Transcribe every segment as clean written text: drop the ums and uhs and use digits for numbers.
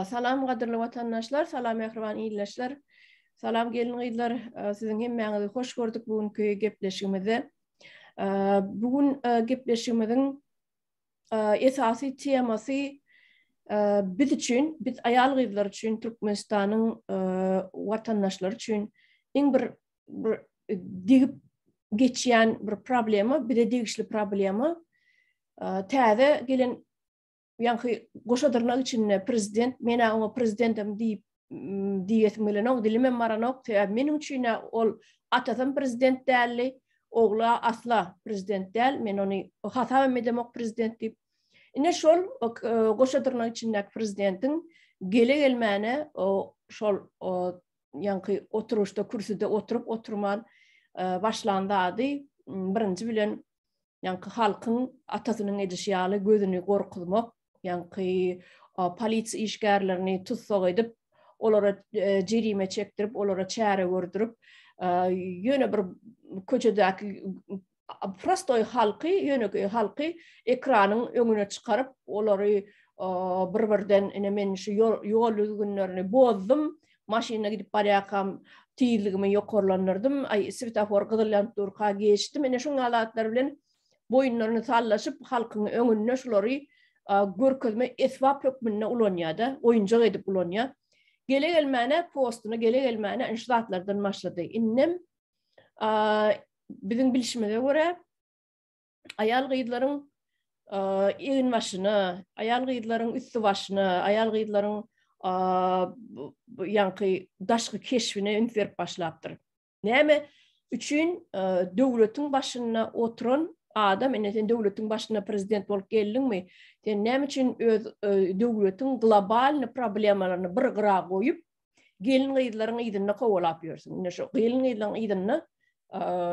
Salam gadyrly watandaşlar, salam ähriban ýyllaşlar. Salam gelin gyýlar, siziň hemmäňizi hoş gördük bugünkü gepleşigimizde. Bugün gepleşigimiziň esasy temasy biz üçin, biz aýal gyzlar üçin, Türkmenistanyň watandaşlary üçin bir digip geçýän bir problema, bir de degişli problema. Täze gelen yani goşadırnak içinde prezident, mena ona prezidentim diyetim bilen o dilimem maranok te menin üçin ol atadan prezident dälli, ogla asla prezident däl, men onu hata edemok prezident dip. Ine şol goşadırnak içindäki prezidentin gele gelmäne o şol yani oturuşda kürsüde oturup oturman başlandy. Birinci bilen yani halkın atasynyň edişýaly gözüni gorkutmak, yani polisiýa işgärlerini tutsak edip, olara jerime çekdirip, olara çäre gördürüp, ýöne bir köçedäki prostoy halky ekranyň öňüne çykaryp, olary bir-birden ene men şu ýol günlerini bozdum, maşyna gidip barýakam, tiýilligimi ýokarlandyrdym, svetofor gyzylýan durka geçdim, ene şoň alatlar bilen boyunlarını sallaşıp halkın önüne şolary görkezme esbap hökmünde ulanýada, oyuncak edip ulanýa. Gele gelmäne postuna, gele gelmäne inşaatlardan başlady. Innem biziň bilişimize göre aýal gyzlaryň egin başyny, aýal gyzlaryň üstü başyny, aýal gyzlaryň ýa-ni daşky keşfine ünferip başlapdyr. Näme üçin döwletiň başyna oturan adam, ene döwletiň başyna prezident bolup geldiňmi? Näme üçin öz döwletiň global problemalaryny bir gyra goýup, gelin gyzlaryň ýydyna kowalap ýörsiň. Ine şo gelin gyzlaryň ýydyna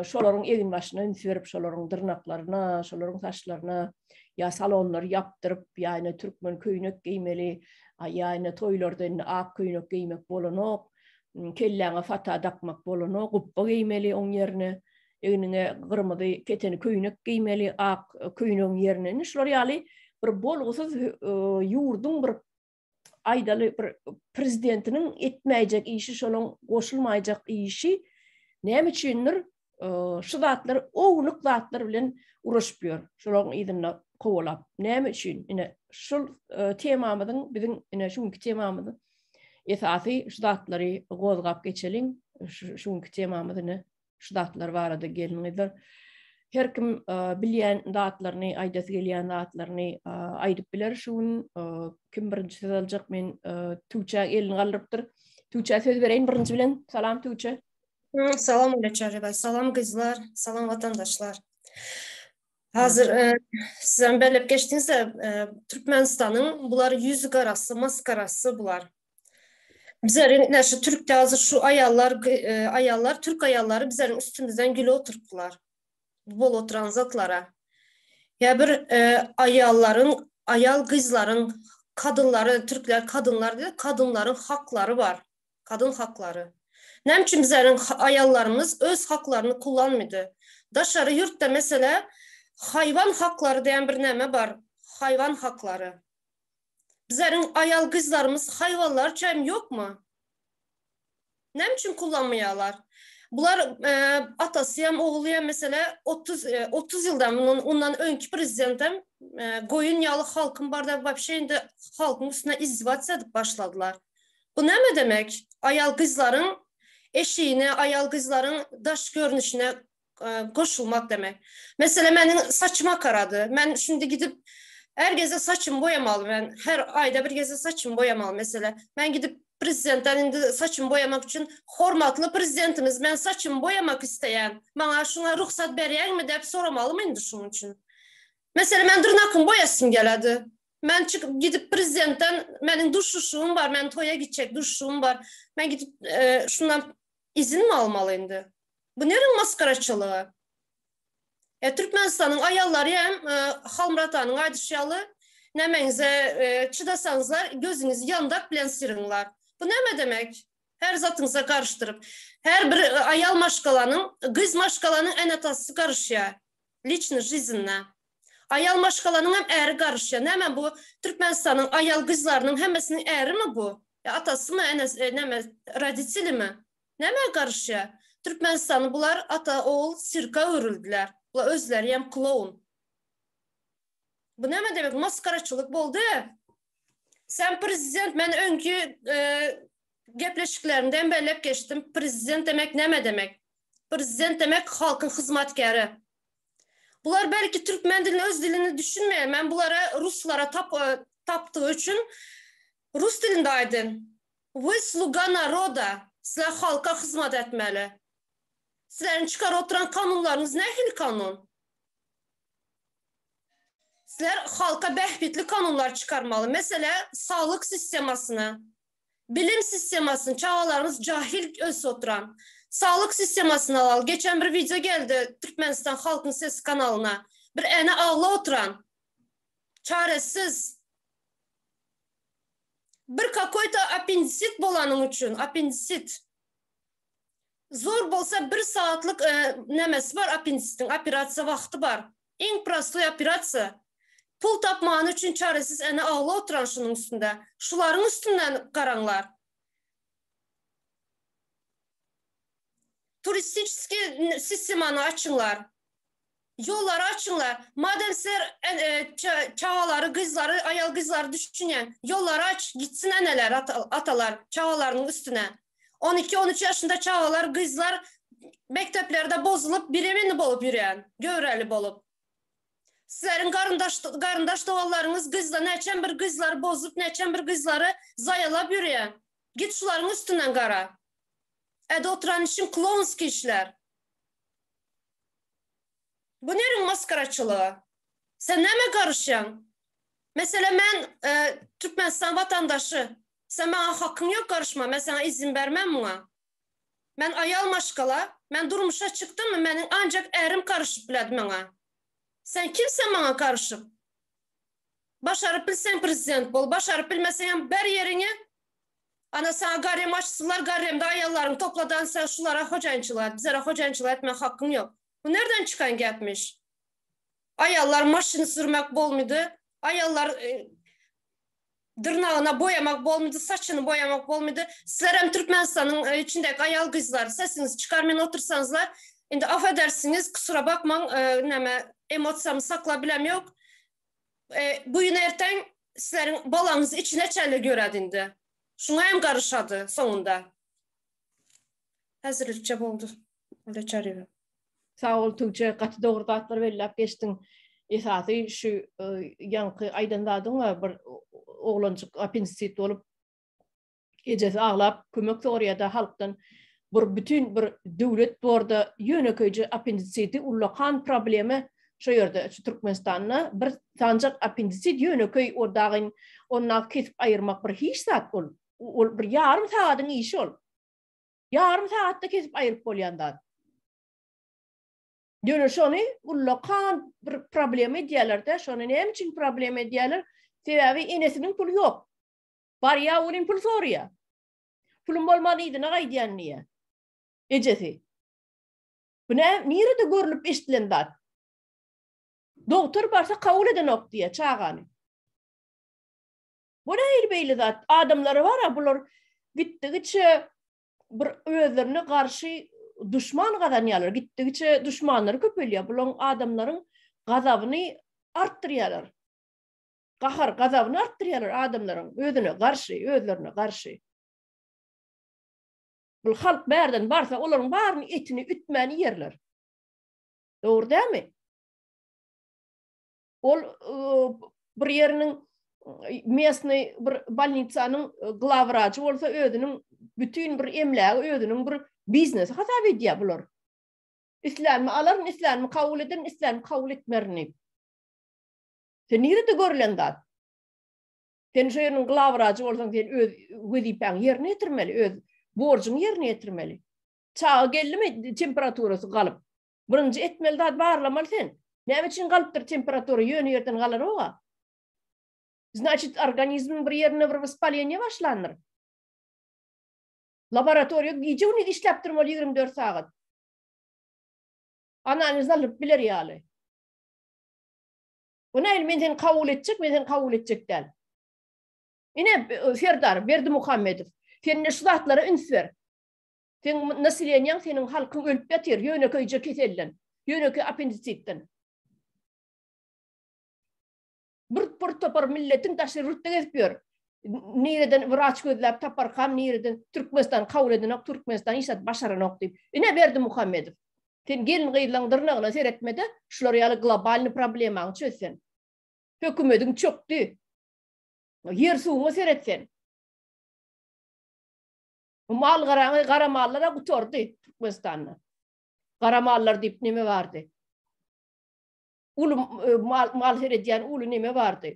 şolaryň egin başyna ünferip, şolaryň dyrnaklaryna, şolaryň saçlaryna ýa salonlar ýapdyryp, ýa-ni türkmen köýnek giymeli, ýa-ni toýlarda ak köýnek giymek bolanok, kelläňe fata dakmak bolanok, guppa giymeli oň ýerine. Egnine gırmady keteni köýnek giymeli, ak köýneň ýerine. Şolar ýaly bir bolgusyz ýurdun bir aýdaly bir prezidentiniň etmäjek işi, şolaň goşulmaýjak işi näme üçindir şu zatlar, owluk zatlar bilen uruşup ýör. Şolaň ýydyna kowalap. Näme üçin? Ine şol temamyzyň, biziň ine şuňky temamyzyň esasy şu zatlary gozgap geçeliň. Şuňky temamyzyny şu datlar barada gelinýär. Her kim bilýän datlaryny, aýdasy gelýän datlaryny aýdyp biler. Şuň kim birinji söz aljak, men Tuğçe elini galypdyr. Tuğçe söz bereýin birinji bilen. Salam Tuğçe. Salam Uleçarybay, salam gyzlar, salam vatandaşlar. Hazır sizden belep geçtiňizde Türkmenistanyň bular yüzü garası, maskarası bular. Bizlerin näşe Türk'te hazır şu ayallar, Türk ayalları bizlerin üstümüzden güle oturttular. Bol oturan zatlara. Ya bir ayal kızların, kadınları, Türkler kadınlar dedi, kadınların hakları var. Kadın hakları. Nem için bizlerin ayallarımız öz haklarını kullanmadı. Daşarı yurtta mesela hayvan hakları diyen bir neme var. Hayvan hakları. Bizlerin ayal kızlarımız hayvanlar çayım yok mu? Ne için kullanmayalar? Bunlar atasıyam, oğluyam mesela 30 yıldan ondan önkü prezidentim goyun yalı halkın barda bir şeyinde halkın üstüne izdivaç edip başladılar. Bu ne mi demek? Ayal kızların eşiğine, ayal kızların daş görünüşüne koşulmak demek. Mesela benim saçıma karadı. Ben şimdi gidip her geze saçımı boyamalı. Ben her ayda bir geze saçımı boyamalı mesela. Ben gidip prezidentten indi saçımı boyamak için hormatlı prezidentimiz, ben saçımı boyamak isteyen, bana şuna ruhsat berýän mi dep soramalı mı indi şunun için? Mesela ben dırnakımı boyasım geledi. Ben çıkıp gidip prezidentten benim duşuşum var, ben toya gidecek duşuşum var. Ben gidip şundan izin mi almalıydı? Bu nerenin maskaraçılığı? Türkmenistan'ın ayalları hem Halmuratan'ın aydışyalı nemeňize çıdasanızlar gözünüz yandak bilen sirinlar. Bu ne demek? Her zatınıza karıştırıp her bir ayal maşkalanın, kız maşkalanın en atası karışıyor. Liçni жизньна. Ayal maşkalanın hem eri karışıyor. Hemen bu Türkmenistan'ın ayal kızlarının hemesinin eri mi bu? Atası mı, radicili mi? Hemen karışıyor. Türkmenistan'ı bunlar ata, oğul, sirka örüldüler. Bunlar özleri hem kloun. Bu ne demek? Maskaraçılık oldu. Sen prezident, ben önkü gepleşiklerimden belirlep geçtim. Prezident demek ne demek? Prezident demek halkın hizmetkarı. Bunlar belki Türkmen dilini, öz dilini düşünmeyen, ben bunlara Ruslara taptığı için Rus dilinde aydın. Вы слуга народа. Sizler halka hizmet etmeli. Sizlerin çıkar oturan kanunlarınız ne hil kanun? Sizler halka behbitli kanunlar çıkarmalı. Mesela sağlık sistemasını, bilim sistemasını, çağalarınız cahil öz oturan. Sağlık sistemasını alalım. Geçen bir video geldi Türkmenistan Halkın Sesi kanalına. Bir ene ağla oturan. Çaresiz. Bir kakoyta apendisit bolanın için. Apendisit. Zor bolsa bir saatlik nemesi var apendisitin. Operasiya vakti var. En prostoy operasiya. Pul tapmağın için çaresiz ene ağla oturan şunun üstünde. Şuların üstünden karanlar. Turistik sistemanı açınlar. Yolları açınlar. Madem sizler çağaları, kızları, ayal kızları düşünen yolları aç, gitsin eneler, atalar çağalarının üstüne. 12-13 yaşında çağalar, kızlar mekteplerde bozulup birimini bolup yürüyen, göreli bolup. Sizlerin karındaş doğallarınız kızla neçen bir kızları bozup, neçen bir kızları zayalap yürüyen. Git şuların üstünden kara. Ede oturan işin klonski işler. Bu nerin maskaraçılığı? Sen neme karışan? Mesela ben Türkmenistan vatandaşı. Sen bana hakkın yok karışma. Ben sana izin vermem buna. Ben ayal maşkala. Ben durmuşa çıktım mı? Benim ancak erim karışıp biledi bana. Sen kimsen bana karışıp? Başarıp bilsen prezident bol. Başarıp bilmesen ber yerini. Ana sana garem açsınlar. Garemde ayallarını topladan sen şulara hocancılar. Bizlere hocancılar etme hakkın yok. Bu nereden çıkan gelmiş? Ayallar maşını sürmek bol muydu? Ayallar dırnağına boyamak bol muydu? Saçını boyamak bol muydu? Sizler hem Türkmenistan'ın içindeki ayal kızlar sesinizi çıkarmayın otursanızlar. Şimdi affedersiniz kusura bakmayın emotsiyamı saklabilem yok. Bugün erten sizlerin balanızı içine çelle göredindi. Şuna hem karışadı sonunda. Hazırlıkça oldu. Öyle çarıyor. Sağ ol Tuğçe, katı doğru atlar belirlep geçtin. Esası şu yankı aydınladın mı bir oğlancık apendisit olup gecesi ağlap kömek oraya da halktan bütün bir devlet orada yöneköyce apendisiti ullakan problemi şu yerde şu Türkmenistan'na bir sancak apendisit yöneköy oradağın onunla kesip ayırmak bir hiç saat ol bir yarım saatin iş ol. Yarım saatte kesip ayırıp olyandan. Dönür şonu ullakan bir problemi diyorlar şonu ne için problemi diyorlar? Sebebi enesinin pulu yok. Var ya onun pul soruyor. Pulum olmalıydı ne diyen niye? Ecesi. Bu ne? Nerede görülüp iştilendat? Doktor varsa kabul eden ok diye çağanı. Bu ne belli zat? Adamları var ya bunlar gittikçe bir özlerine karşı düşman kazanıyorlar. Gittikçe düşmanları köpeliyor. Bunlar adamların gazabını arttırıyorlar. Gazabını arttırıyorlar adamların özlerine karşı. Bu halk berden varsa onların barını etini ütmeni yerler. Doğru değil mi? Ol bir yerinin mesne bir balnitsanın glavvracı olsa ödünün bütün bir emlağı ödünün bir biznesi hesap ediyor bular. İslam'ı alırın, İslam'ı kabul ederin, İslam'ı kabul etmerini. Sen nerede görülen dat? Sen şu yerinin glavvracı olsan sen vedipen yerine getirmeli, borcun yerine getirmeli. Çağı geldi mi temperaturası kalıp. Birinci etmeli dat bağırlamalı sen. Ne için kalıptır temperaturu yönü yerden kalır oğa? Значит, organizmin bir yerine bir spalyenye başlanır. Laboratuvarya gece onu işleptirmeli 24 saat. Analiz alıp bilir yani. Ona el men seni kabul edecek del. Ine Serdar Berdi Muhammedov. Sen ne şulatlara üns ver. Sen nasilyen senin halkın ölüp yatir. Yönököyce kesellen. Yönököy apendisitten. Bir topar milletin taşı rütten ezpiyor. Nireden vraç gözlep tapar kam nireden Türkmenistan kabul edin Türkmenistan işat başaranok deyip. Ine Berdi Muhammedov. Sen gelin gıylandırnağına seyretmede şular yalı globalini problemağını çözsen. Hökümetin çöktü. Yer suğunu seyretsen. Mal kara mallara kutordu Türkmenistan'la. Kara mallar deyip neme vardı. Ulu mal seyrediyen ulu neme vardı.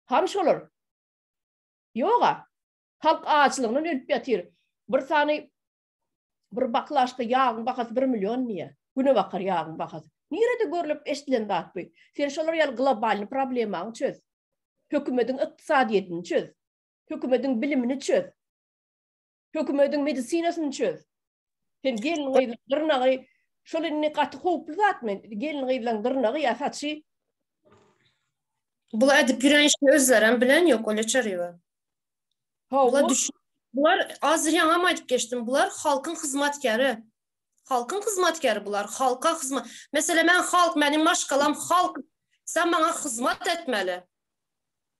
Hamş olur. Yoga. Halk ağaçlığının ölüp yatır. Bir tane bir baklaşta yağın bakası 1 milyon niye? Güne bakar yağın bakası. Nirede görülüp eştilen dağıtmıyor. Sen şolar yal globalini problemağını çöz. Hükümetin iktisadiyetini çöz. Hükümetin bilimini çöz. Hükümetin medisinasını çöz. Sen gelin gıylandırnağı şöyle ne katı hoplu zatmen. Gelin gıylandırnağı yasatçı. Bula edip yürüyen işini özleren bilen yok öyle çarıyor. Bunlar az yanama edip geçtim. Bunlar halkın hizmetkarı. Halkın hizmetkarı bunlar. Halka hizmet. Mesela ben halk, benim maşkalam halk. Sen bana hizmet etmeli.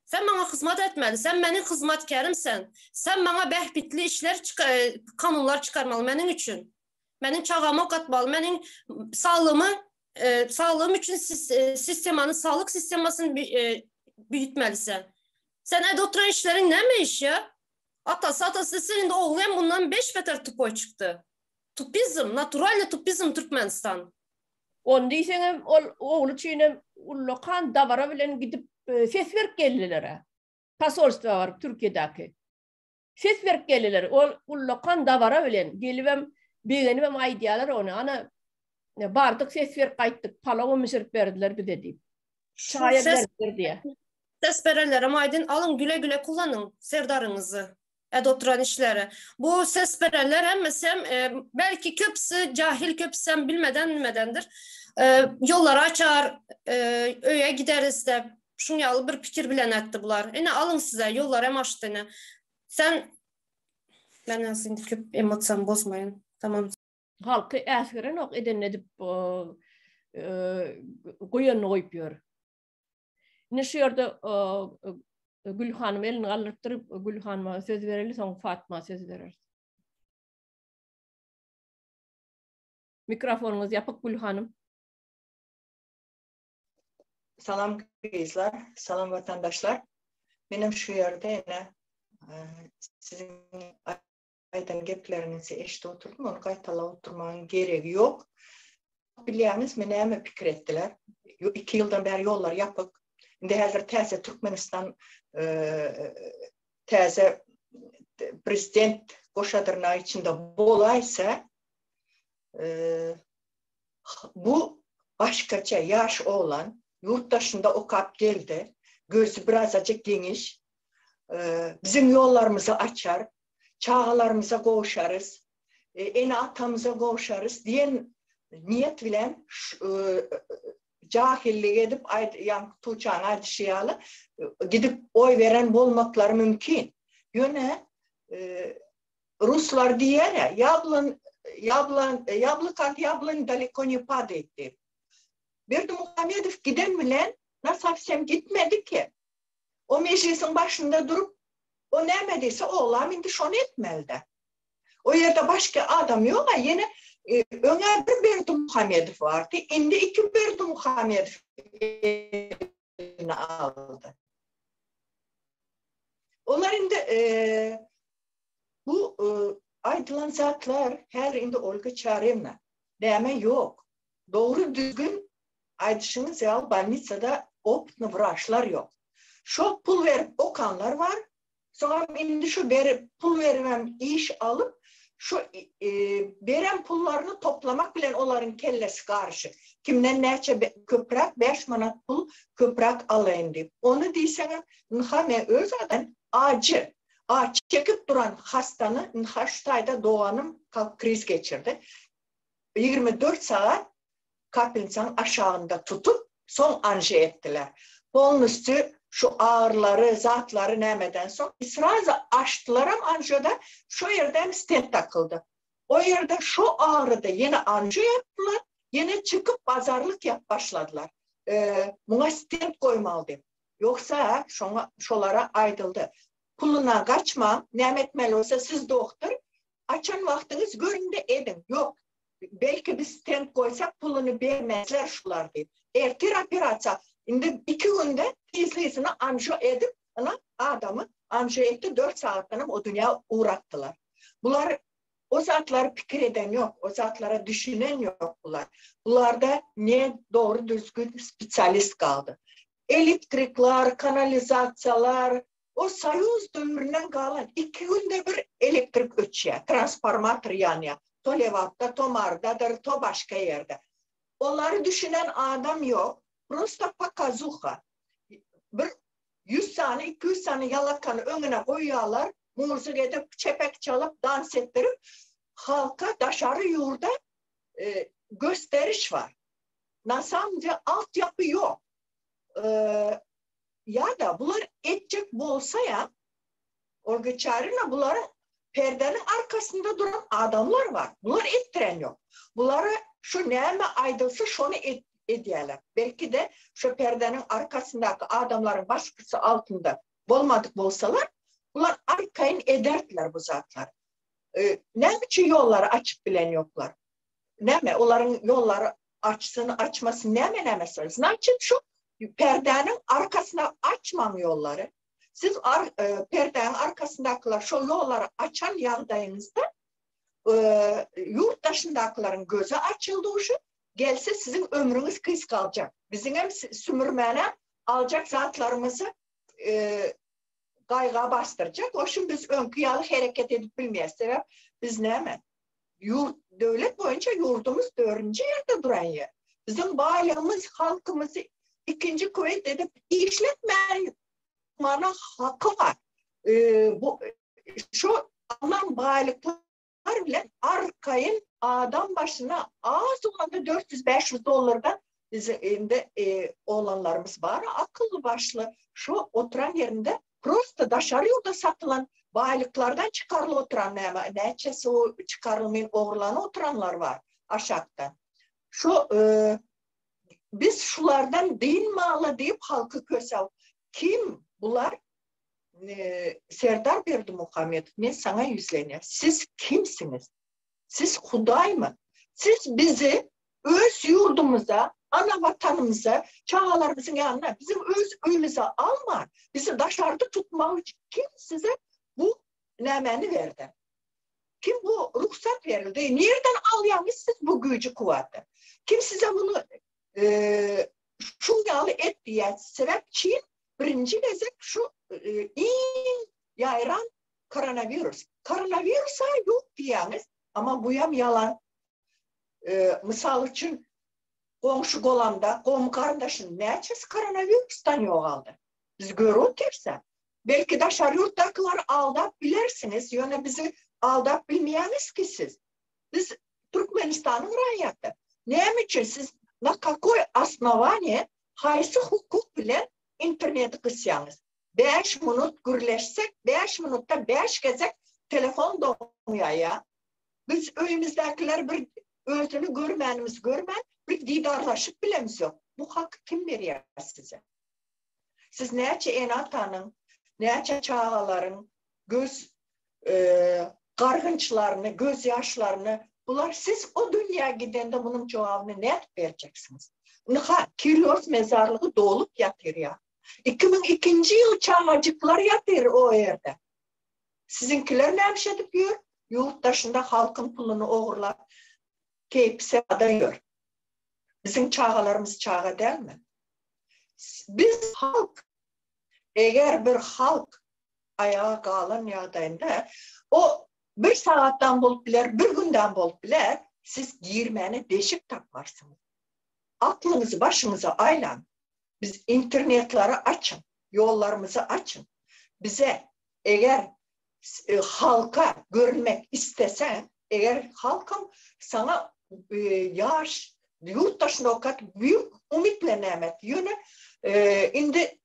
Sen bana hizmet etmeli. Sen benim hizmetkarımsen. Sen bana behbitli işler, kanunlar çıkarmalı benim için. Benim çağıma katmalı. Benim sağlığım için sistemanın, sağlık sistemasını büyütmelisin. Sen evde oturan işlerin ne mi iş ya? Atası senin de oğlayan bundan 5 metre tupoy çıktı. Tupizm, naturalne tupizm Türkmenistan. Onu diysen oğlu çiğne lokan davara bilen gidip ses verip gelilere. Pasolstva var Türkiye'deki. Ses verip gelilere. O lokan davara bilen gelivem beğenivem aydiyalar onu. Ana bardık ses verip kayttık. Palama misirip verdiler bir dediğim. Şayet verdiler diye. Ses verenlere maydin alın güle güle kullanın serdarınızı. Oturan işleri. Bu ses verenler hem belki köpsü cahil köpsem bilmedendir. Yolları açar, öye gideriz de şunu yalı bir fikir bilen etti bular. Alın size yollar hem açtığını. Sen ben aslında köp emotsam bozmayın. Tamam. Halkı eskeren ok eden edip koyanını koyuyor. Ne şu yerde Gül Hanım elini alırttırıp Gül Hanım'a söz verelim, sonra Fatma söz verir. Mikrofonunuz yapık Gül Hanım. Salam kızlar, salam vatandaşlar. Benim şu yerde yine sizin aydan geplerinizi eşte oturdum, onu kaytala oturmanın gereği yok. Biliyorsunuz, beni hemen fikir ettiler. 2 yıldan beri yollar yapık. Şimdi hazır teze Türkmenistan teze prezident koşadırına içinde bolaysa bu başkaça yaş olan yurttaşında okap geldi. Gözü biraz azıcık geniş. Bizim yollarımızı açar. Çağlarımıza koşarız. Atamıza koşarız diyen niyet bilen cahillik edip Tuğçan Aydışıyalı gidip oy veren olmakları mümkün. Yine Ruslar diyor ya yablın daleko ne padeti. Berdi Muhammedov giden bilen nasıl gitmedi ki. O meclisin başında durup o nemediyse oğlan indi şunu etmeli. O yerde başka adam yok ama yine öner bir Berdi Muhammedov vardı. Şimdi 2 Berdi Muhammedov aldı. Onlar indi bu aydılan zatlar her indi Olga Çarevna. Deme yok. Doğru düzgün Aydışınız ya Balnitsa'da optna vraşlar yok. Şu pul verip okanlar var. Sonra indi şu pul vermem iş alıp şu veren pullarını toplamak bilen onların kellesi karşı. Kimden neçe köprak 5 manat pul köprak alayım deyip. Onu değilsene Nhame Öza'dan ağacı çekip duran hastanı Nhaştay'da doğanım kalp kriz geçirdi. 24 saat Kapınsanın aşağında tutup son anje ettiler. Polnüstü şu ağırları, zatları nemeden son İsrail'de açtılar ama anjoda şu yerden stent takıldı. O yerde şu ağrıda yine anjo yaptılar. Yine çıkıp pazarlık başladılar. Buna stent koymalı deyip. Yoksa şolara aydıldı. Puluna kaçma, ne etmeli olsa siz doktor, açan vaktiniz göründe edin. Yok, belki biz stent koysak pulunu vermezler şular deyip. Ertir operasyon, şimdi 2 günde tezlisini anjo edip, adamı anjo etti 4 saatten o dünya uğrattılar. Bunlar o zatları fikir eden yok, o zatlara düşünen yok bunlar. Bunlarda ne doğru düzgün spesyalist kaldı. Elektrikler, kanalizasyonlar, o Soyuz dövründen kalan 2 günde bir elektrik ötüyor, transformatör yanıyor. To Levat'ta, to Marda'dır, to başka yerde. Onları düşünen adam yok. Prosta pakazuha. Bir 100 tane, 200 tane yalakanı önüne koyuyorlar. Müzik edip, çepek çalıp, dans ettirip halka dışarı yurda gösteriş var. Nasamca altyapı yok. Ya da bunlar edecek bolsa ya, Olga Çarina bunların perdenin arkasında duran adamlar var. Bunlar ettiren yok. Bunları şu neyme aydılsa şunu ediyorlar. Belki de şu perdenin arkasındaki adamların baskısı altında olmadık bolsalar, bunlar arkayın ederdiler bu zatlar. Ne biçim yolları açıp bilen yoklar. Ne mi? Onların yolları açması ne mi mesela? Значит şu perdenin arkasına açmam yolları. Siz perdenin arkasındakiler şu yolları açan yandayınızda yurt dışındakilerin gözü açıldı uşu. Gelse sizin ömrünüz kız kalacak. Bizim hem sümürmene alacak zatlarımızı gayga bastıracak. O şimdi biz önkıyalı hareket edip bilmeyiz. Sebep biz ne mi? Devlet boyunca yurdumuz 4. yerde duran yer. Bizim baylığımız, halkımızı 2. kuvvet edip işletmeyen hakkı var. Şu alan baylıklar bile arkayın adam başına az olanda 400-500 dolardan bizim oğlanlarımız var. Akıllı başlı şu oturan yerinde prosta dışarı yurda satılan baylıklardan çıkarılı oturan neçesi o çıkarılmayın oğurlanı oturanlar var aşağıda. Şu biz şulardan din malı deyip halkı kösev. Kim bunlar? Serdar Berdimuhamedov, ben sana yüzleniyorum. Siz kimsiniz? Siz Huday mı? Siz bizi öz yurdumuza, ana vatanımıza, çağalarımızın yanına, bizim öz öyümüze alma. Bizi dışarıda tutmak için kim size bu nemeni verdi? Kim bu ruhsat verildi? Nereden alıyorsunuz siz bu gücü kuvveti? Kim size bunu şunyalı et diye sebep Çin birinci gezek şu in yayran koronavirüs. Koronavirüsa yok diyeniz ama bu yalan. Misal için komşu golamda, komşu kardeşin neçesi koronavirüsten yok aldı. Biz görüp derse. Belki dışarı yurttakiler aldap bilirsiniz. Yani bizi aldap bilmeyeniz ki siz. Biz Türkmenistan'ın rahatı. Ne için siz na какой основание haysi hukuk bile interneti kısyanız. 5 minut gürleşsek, 5 minutta 5 gezek telefon donuyor ya. Biz öyümüzdekiler bir özünü görmenimiz görmen, bir didarlaşıp bilemiz yok. Bu hakkı kim veriyor size? Siz neçe enatanın, neçe çağaların göz gargınçlarını, gözyaşlarını, bunlar siz o dünya gidende bunun cevabını net vereceksiniz. Kiryos mezarlığı dolup yatır ya. 2002. yıl çağacıklar yatır o yerde. Sizinkiler ne yapışadık diyor? Yurt dışında halkın pulunu oğurlar. Keypse adayıyor. Bizim çağalarımız çağa değil mi? Biz halk, eğer bir halk ayağa kalan yağdayında o bir saatten bulup biler, bir günden bulup biler, siz girmeni deşik takmarsınız. Aklınızı başınıza aylan. Biz internetleri açın, yollarımızı açın. Bize eğer halka görünmek istesen, eğer halkım sana yaş yurttaşına o kadar büyük ümitle nämet. Yöne indi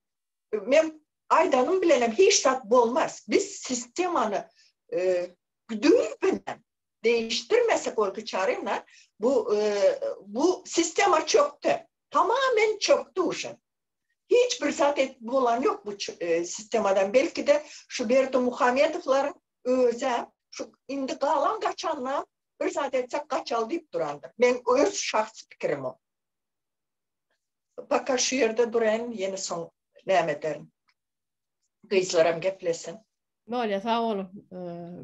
men aydanım bilenem hiç zat olmaz. Biz sistemanı güdüyle değiştirmesek olgu çaremle bu sistema çöktü. Tamamen çöktü uşun. Hiçbir zat bulan yok bu sistemadan. Belki de şu Berto Muhammedovların öze şu indi kalan kaçanlar bir zat etsek kaçal deyip durandı. Ben öz şahsi fikrim o. Bakar şu yerde duran yeni son nämederim. Kızlarım geplesin. Böyle sağ olun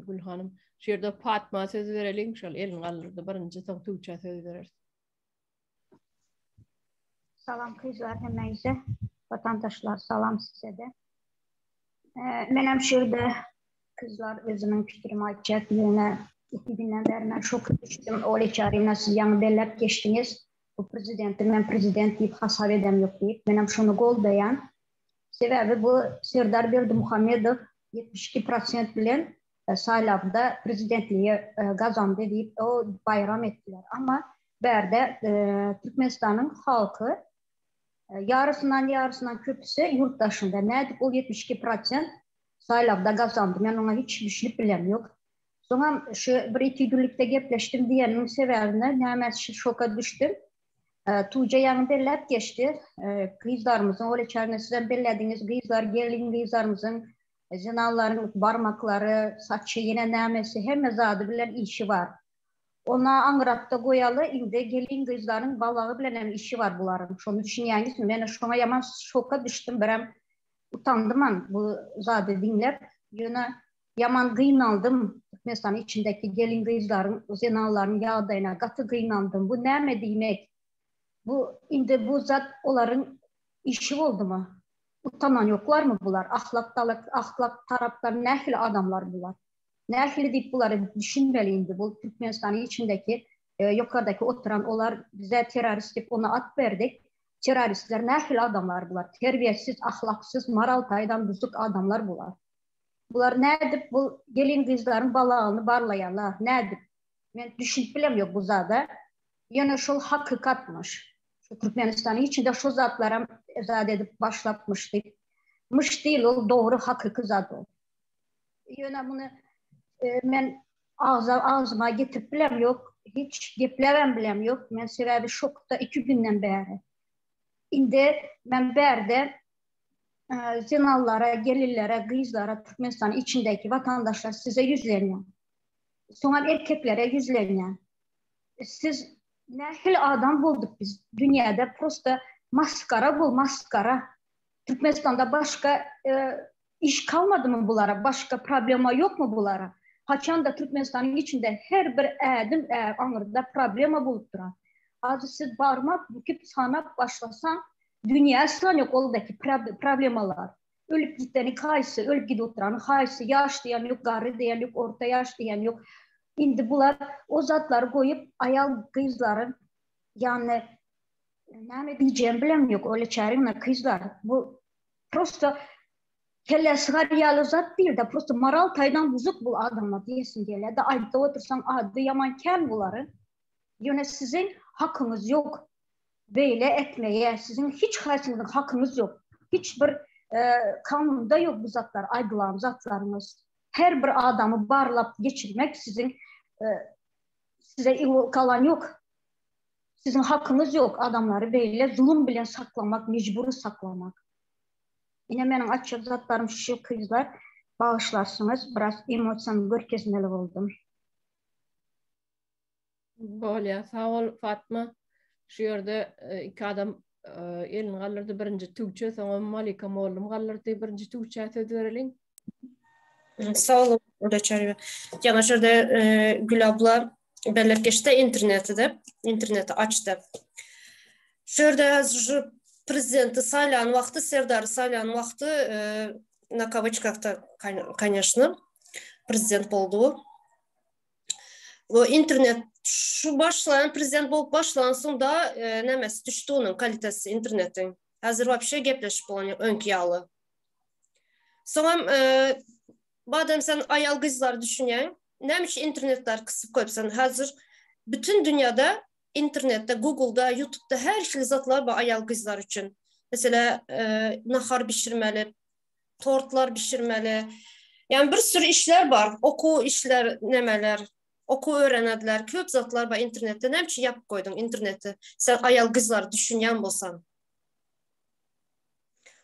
Gül Hanım. Şu yerde Fatma söz verelim. Şöyle elin alırdı. Birinci son Tuğçe söz verir. Salam kızlar hemeyse. Vatandaşlar salam size de. Benim şurada kızlar özümün fikrimi aytacak. Yine 2 günden beri ben şok düştüm. Öyle çağırayım siz yanı bellep geçtiniz. Bu prezidenti ben prezident deyip hasar edem yok deyip. Benim şunu gol dayan. Sebebi bu Serdar Berdimuhamedov 72% bilen saylavda prezidentliğe kazandı deyip o bayram ettiler. Ama berde Türkmenistan'ın halkı yarısından köpüsü yurttaşında. Nedir? O 72% saylavda kazandı. Ben ona hiç düşünüp bilem yok. Sonra şu 1-2 günlükte gepleştim diyenin sebebine hemen şoka düştüm. Tuğca yanı bellep geçti. Kızlarımızın, öyle çarnesinden bellediğiniz kızlar, gelin kızlarımızın zinalların parmakları, saçı yine nämesi hem zadı bilen işi var. Ona Angrat'ta koyalı, indi gelin kızların balağı bilen işi var bunların. Şunu düşünüyorsunuz. Ben şuna yaman şoka düştüm. Ben utandım bu zadı dinlep. Yine yaman kıynaldım. Mesela içindeki gelin kızların, zinalların yağdayına katı kıynaldım. Bu näme demek? Bu indi bu zat onların işi oldu mu? Utanan yoklar mı bunlar? Ahlak taraftar nəhli adamlar bunlar. Nəhli deyip bunları düşünmeli indi. Bu Türkmenistan'ın içindeki yukarıdaki oturan onlar bize terörist deyip ona at verdik. Teröristler nəhli adamlar bunlar. Terbiyesiz, ahlaksız, moral taydan buzuk adamlar bunlar. Bunlar nedir? Bu gelin kızların balağını barlayanlar nedir? Ben düşünüp bilemiyorum bu zada. Yani şu hakikatmış. Şu Türkmenistan'ın içinde şu zatlara izah edip başlatmıştık. Mış değil o doğru hakiki zat o. Yani bunu ben ağzıma getirip bilem yok. Hiç geplevem bilem yok. Ben sebebi şokta 2 günden beri. İndi ben berde zinallara, gelirlere, kızlara, Türkmenistan'ın içindeki vatandaşlar size yüzleniyor. Sonra erkeklere yüzleniyor. Siz nəhil adam bulduk biz dünyada. Prosta maskara bu, maskara. Türkmenistan'da başka iş kalmadı mı bunlara? Başka problema yok mu bunlara? Haçan da Türkmenistan'ın içinde her bir adım anırda problema bulup duran. Azı siz bağırmak, büküp sanap başlasan dünya sanıyor oldaki problemalar. Ölüp gittiğini kaysı, ölüp gidip oturanı kaysı, yaş diyen yok, garı diyen yok, orta yaş diyen yok. Şimdi bunlar o zatları koyup ayal kızların yani ne diyeceğim bilemiyorum öyle çağırıyorlar kızlar. Bu prosto kellesi yalı zat değil de prosto moral taydan bozuk bu adamlar diyesin diye. Da ayda otursan adı yaman kel bunların. Yani sizin hakkınız yok böyle etmeye. Sizin hiç hayatınızın hakkınız yok. Hiçbir kanunda yok bu zatlar, aydılan zatlarınız. Her bir adamı barlap geçirmek sizin size kalan yok. Sizin hakkınız yok adamları böyle zulüm bile saklamak, mecburi saklamak. Yine benim açık zatlarım şu kızlar bağışlarsınız. Biraz emosyon görkezmeli oldum. Böyle sağ ol Fatma. Şu yerde 2 adam elin kalırdı. Birinci Tuğçe, sonra Malika oğlum kalırdı. Birinci Tuğçe söz verelim. Sağ olun. Orada çağırıyor. Yana şurada Gül abla belirtgeçte interneti açtı. Şurada президенты saylan vakti, Serdar saylan vakti na kavычках-то, конечно, президент oldu. O internet şu başlayan prezident bolup başlansın da nemesi düştü onun kalitesi internetin. Hazır вообще gepleşip olan önkiyalı. Sonra badem sen ayal kızlar düşünen, neymiş internetler kısıp koyup sen hazır bütün dünyada internette, Google'da, YouTube'da her şey zatlar var ayal kızlar için. Mesela nahar pişirmeli, tortlar pişirmeli. Yani bir sürü işler var. Oku işler, nemeler, oku öğrenediler. Köp zatlar var internette. Ne için yapıp koydun internette? Sen ayal kızlar düşünen bolsan.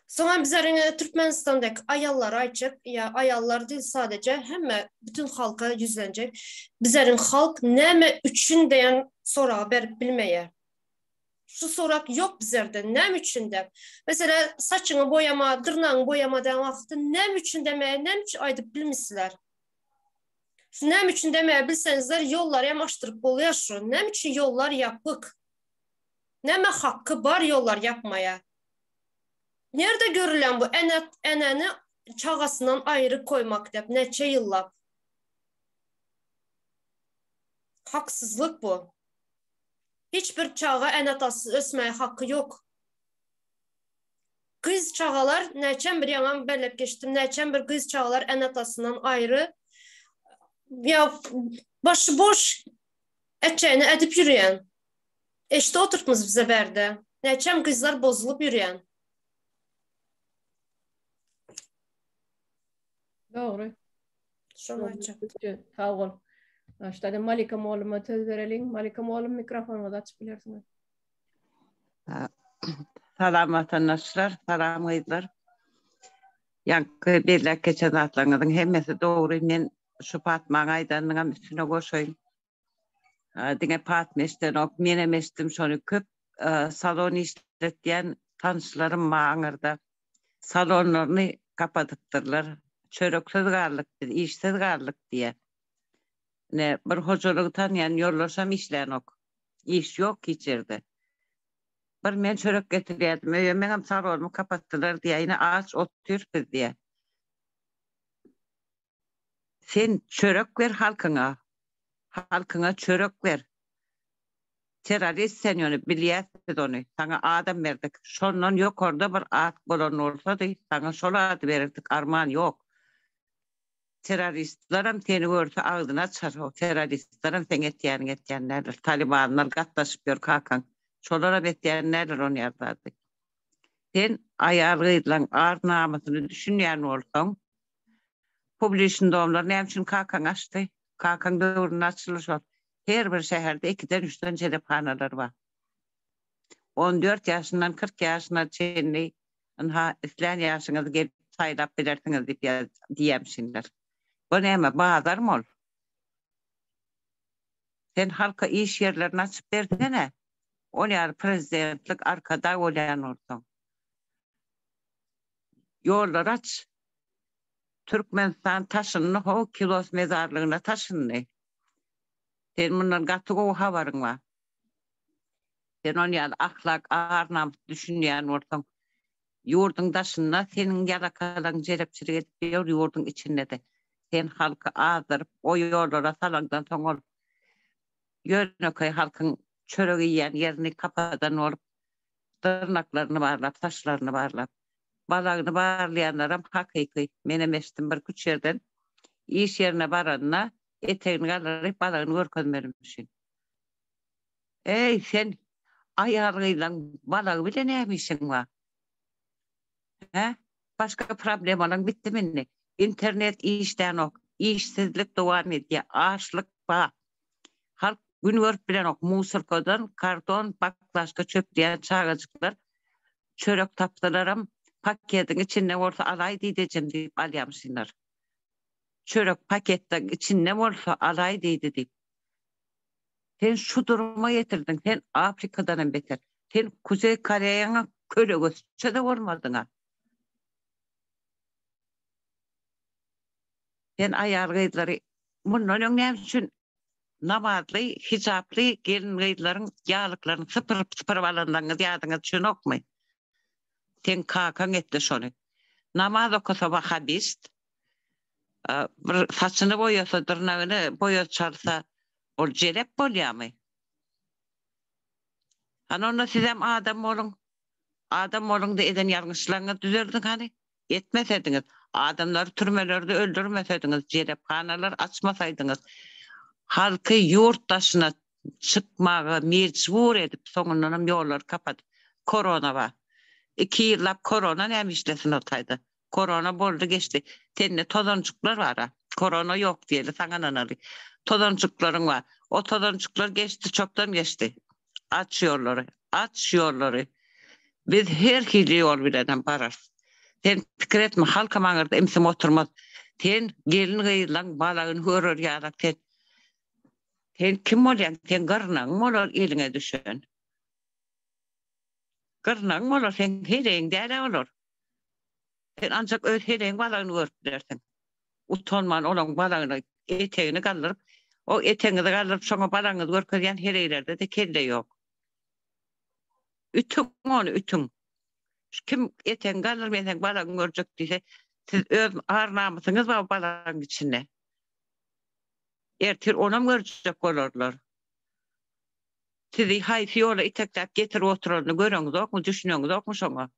Sonra bizlerin Türkmenistan'daki ayallar ayçık, ya ayallar değil sadece, hem bütün halka yüzlenecek. Bizlerin halk neme üçün deyen sorağı berip bilmeye. Şu sorak yok bizlerde, nem üçün de. Mesela saçını boyama, dırnağını boyama deyen vaxtı nem üçün demeye, nem üçün aydıp bilmişsizler. Şu nem üçün demeye bilsenizler yollar yamaştırıp oluyor şu. Nem üçün yollar yapık. Neme hakkı var yollar yapmaya. Nerede görülen bu eneni çağasından ayrı koymak deyip neçe yıllar? Haksızlık bu. Hiçbir çağa enetasız ösmeye hakkı yok. Kız çağalar neçen bir yana belep geçtim. Neçen bir kız çağalar enetasından ayrı. Ya başıboş etçeğini edip yürüyen. İşte oturtmuz bize verdi. Neçen kızlar bozulup yürüyen. Doğru. Şunu açacağım. Sağ ol. İşte Malika Moğolum'a söz verelim. Malika Moğolum mikrofonu da açıp bilirsiniz. Salam vatandaşlar, salam gıydılar. Yankı birler geçen atlarınızın hemmesi doğru. Men şu Fatma Aydan'ın üstüne koşayım. Dine Fatma işte men emestim şunu köp salon işletken tanışlarım mağırda. Salonlarını kapatıptırlar. Çöröksüz garlık, işsiz garlık diye. Ne bir hocalığı tanıyan yollasam işleyen ok. İş yok içeride. Bir men çörek getiriyordum. Menem salonumu kapattılar diye yine ağaç oturuyoruz diye. Sen çörek ver halkına. Halkına çörek ver. Terörist sen onu biliyorsun onu. Sana adam verdik. Şondan yok orada bir at bulan olsa da sana şola adı verirdik. Armağan yok. Teröristlerim seni görse ağzını açar. O teröristlerim sen etyenlerdir. Talibanlar katlaşıp yor kakan. Şolara betleyenlerdir onu yardardı. Sen ayarlıyla ağır namusunu düşünmeyen olsan, publişin doğumları ne için kakan açtı? Kakan doğrunun açılış var. Her bir şehirde 2'den 3'ten celephaneler var. 14 yaşından 40 yaşına çenli, İslam yaşınızı gelip saylap bilirsiniz diyemsinler. Bu neyme? Bağlar mı ol? Sen halka iş yerlerini açıp verdine. O ne prezidentlik arkada olayan olsun. Yollar aç. Türkmenistan taşınını o kilos mezarlığına taşınını. Sen bundan katık o havarın var. Sen onu yani ahlak, ağır namus düşünüyen olsun. Yurdun taşınına senin yalakalan cerepçilik ediyor yurdun içinde de. Sen halkı ağdırıp o yollara salandan son olup. Yönököy halkın çörek yiyen yerini kapadan olup. Tırnaklarını bağırlap, taşlarını bağırlap. Balağını bağırlayanlarım hakiki. Menem eştim bir küç yerden iş yerine baranına eteğini kaldırıp balağını görkönmemişsin. Ey sen ayarıyla balağı bile ne yapmışsın var? He? Başka problem olan bitti mi? İnternet işten ok. İşsizlik devam ediyor. Açlık var. Halk gün görüp bilen ok. Musurkodan karton baklaşka çöpleyen çağacıklar çörek taptılarım. Paketin içinde olsa alay diyeceğim deyip alyamışsınlar. Çörek paketten içinde olsa alay deyip. Sen şu duruma getirdin. Sen Afrika'dan beter. Sen Kuzey Kore'ye köle gösterse de olmadın ha. Sen ayargıydıları bunların ne için namazlı, hicaplı gelin gıydıların yağlıklarını sıpırıp alanlarını diyadığını düşün ok mu? Sen kakan etti şunu. Namaz okusa vahabist, saçını boyasa, tırnağını boyatsa, o celep oluyor mu? Hani onda sizem adam olun. Adam olun da eden yanlışlarını düzerdin hani. Etmeseydiniz. Adamları türmelerde öldürmeseydiniz. Celephaneler açmasaydınız. Halkı yurttaşına çıkmağı mecbur edip sonundan yollar kapat. Korona var. 2 yıllap korona ne işlesin otaydı. Korona boldu geçti. Tenne tozancuklar var ha. Korona yok diyelim sana nanarı. Tozancukların var. O tozancuklar geçti, çoktan geçti. Aç yolları. Biz her hili yol bilen bararız. Sen fikir etme, halka mağırda emsim oturmaz. Sen gelin gıyılan balağın hörür yarak. Sen kim olayan? Sen gırnan mı olur eline düşün? Gırnan mı olur? Sen hereğin değerli olur. Sen ancak öz hereğin balağını örtülersin. Utanman olan balağını eteğini kaldırıp, o eteğini de kaldırıp sonra balağını örtüleyen hereğlerde de kelle yok. Ütün onu, ütün. Kim eteğini kaldırıp eteğini balağını örtecek diyse, siz öz ağır namusunuz var balağın içine. Ertir ona mı örtecek olurlar? Sizi hayfi yola iteklep getir oturduğunu görüyorsunuz yok mu, düşünüyorsunuz yok mu sonra?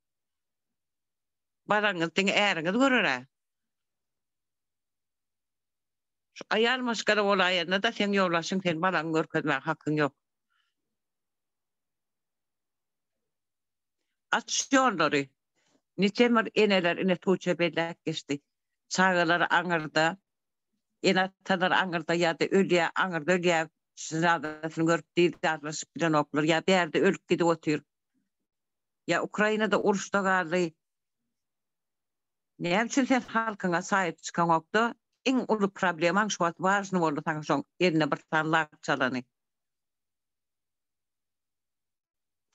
Balağınızın eğeriniz görür ha. Şu ayarmış kadar olayında da sen yollaşın, sen balağını görkezmek hakkın yok. Aç yolları. Niçemir eneler ine tuğçe bellek geçti. Çağıları anırda, enatalar anırda ya da ölüye anırda ölüye sınavdasını görüp değil darlaşıp bilen okulur. Ya bir yerde ölüp gidip oturuyor. Ya Ukrayna'da uğraşta kaldı. Ne için sen halkına sahip çıkan oktu? En ulu problemin şu an varsın oldu sana son eline bir tanlak çalanı.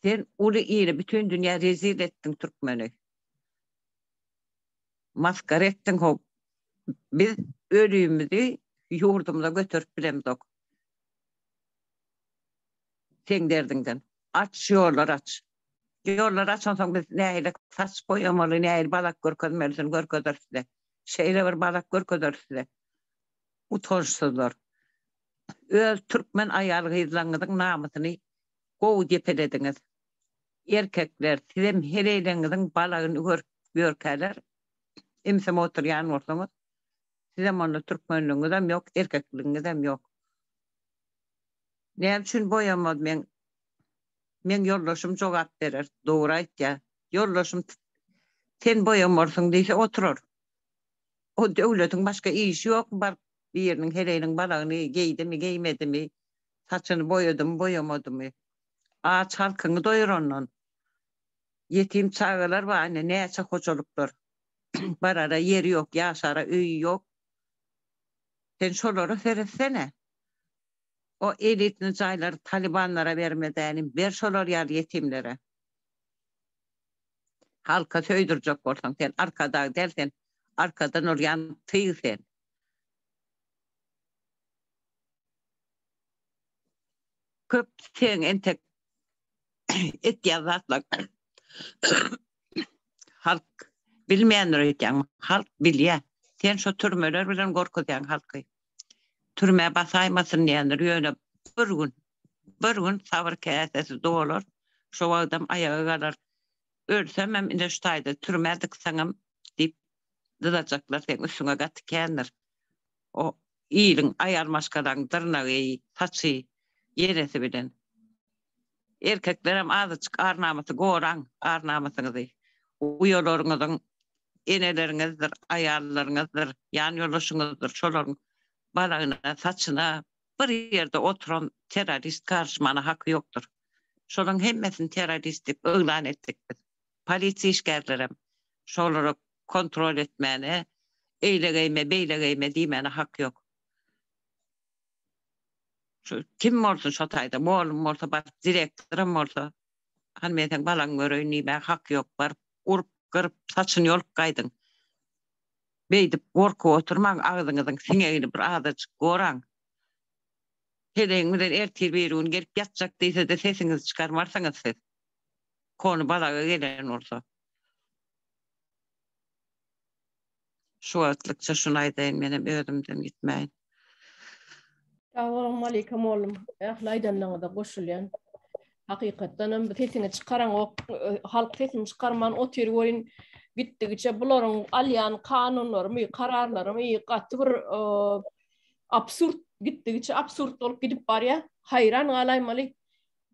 Sen ulu iyili bütün dünya rezil ettin Türkmen'i. Maskar ettin o. Biz ölüğümüzü yurdumuza götürüp bilemdik. Sen derdinden. Aç yollar aç. Yollar aç ondan biz neyle saç boyamalı, neyle balak görkezmelisin görkezersin. Şeyle bir balak görkezersin. Utançsızlar. Öz Türkmen ayalı izlanıdın namusunu kovu cepelediniz. Erkekler sizem hereylenizin balağını görkeler. İmsem oturuyan olsanız. Sizem onu Türkmenliğinizem yok, erkekliğinizem yok. Ne için boyamaz men yollaşım cevap verir. Doğru ait ya. Yollaşım sen boyamırsın deyse oturur. O devletin başka işi yok. Bir yerinin hereyinin balağını giydi mi giymedi mi? Saçını boyadı mı boyamadı mı? Ağaç halkını doyur onun. Yetim çağılar var anne ne açık hocalıklar. Barara yeri yok, yaşara öğü yok. Sen şoları seretsene. O elitini çayları Talibanlara vermeden ver şolar yer yetimlere. Halka söydürecek olsan sen arkada dersen arkadan oraya tıyı sen. Köp sen entek et yazatlar. Halk bilmeyenler eken halk biliyor. Sen şu türmeler bilen korkudan halkı. Türmeye basaymasın diyenler öyle bir gün sabır kesesi doğulur. Şu adam ayağı kadar ölsem hem indeştaydı türmedik sanım deyip dızacaklar sen üstüne kat kendir. O iyilin ayarmaşkadan dırnağı saçı yeresi bilen. Erkeklerim azıcık arnaması goran arnamasınızı. Uyuyorlarınızın enelerinizdir, ayarlarınızdır, yan yoluşunuzdur, şoların balağına, saçına bir yerde oturan terörist karışmana hakkı yoktur. Şoların hemmesini teröristlik ilan ettik biz. Polisi işgərlərim şoları kontrol etmeni, eyle geyme, beyle geyme demene hak yok. Şu, kim olsun şotayda, oğlum olsa, bak direktörüm olsa, hanımefendi balan görüyor, ben hak yok, var, urup, kırıp, saçını yolup kaydın. Beydip, korku oturman, ağzınızın sineğini bir ağzıcık koran. Heleğinizden ertir veriyorsun, gelip yatacak değilse de sesinizi çıkarmarsanız siz. Konu balağa gelen olsa. Şu atlıkça şunaydayım, benim ödümden gitmeyin. Assalamu alaikum oğlum. Ahlaydanlarına da koşulayan. Hakikaten sesini çıkaran halk sesini çıkarman o terörün gittikçe bunların alyan kanunları mı kararları mı katı bir absürt gittigiçe absurt olup gidip bar ya. Hayran galaymaly.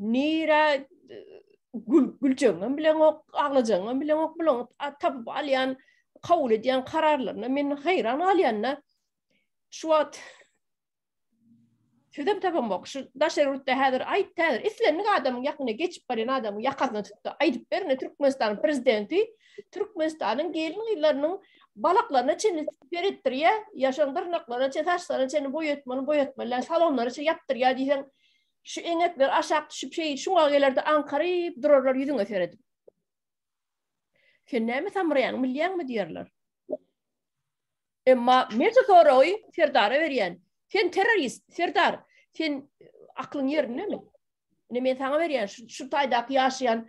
Nira gülçeňem bilen ok, aglajaňam bilen ok bilen tapyp alýan, kabul edýän kararlaryna men hayran alýanna. Şu wagt Şöyle tapam bak, şu daşerutda häzir aýtdylar. Islenlik adamyň ýakyna geçip barýan adamyň ýakasyna tutdy. Aýdyp berne Türkmenistanyň prezidenti, Türkmenistanyň gelin ýyllarynyň balaklaryna çeni beretdirýär, ýaşandyrnaklaryna çeni taşlaryna çeni boýatmalar, salonlara çeni ýapdyrýar diýsen, şu eňekler aşak düşüp şuňa gelerde ankaryp durarlar ýüzüňe seredip. Sen näme samraýan milýänmi diýerler. Emma meze sorawy Serdara berýän. Sen terörist, Serdar, sen aklın yerine mi? Men sana berýän şu taýdaky ýaşaýan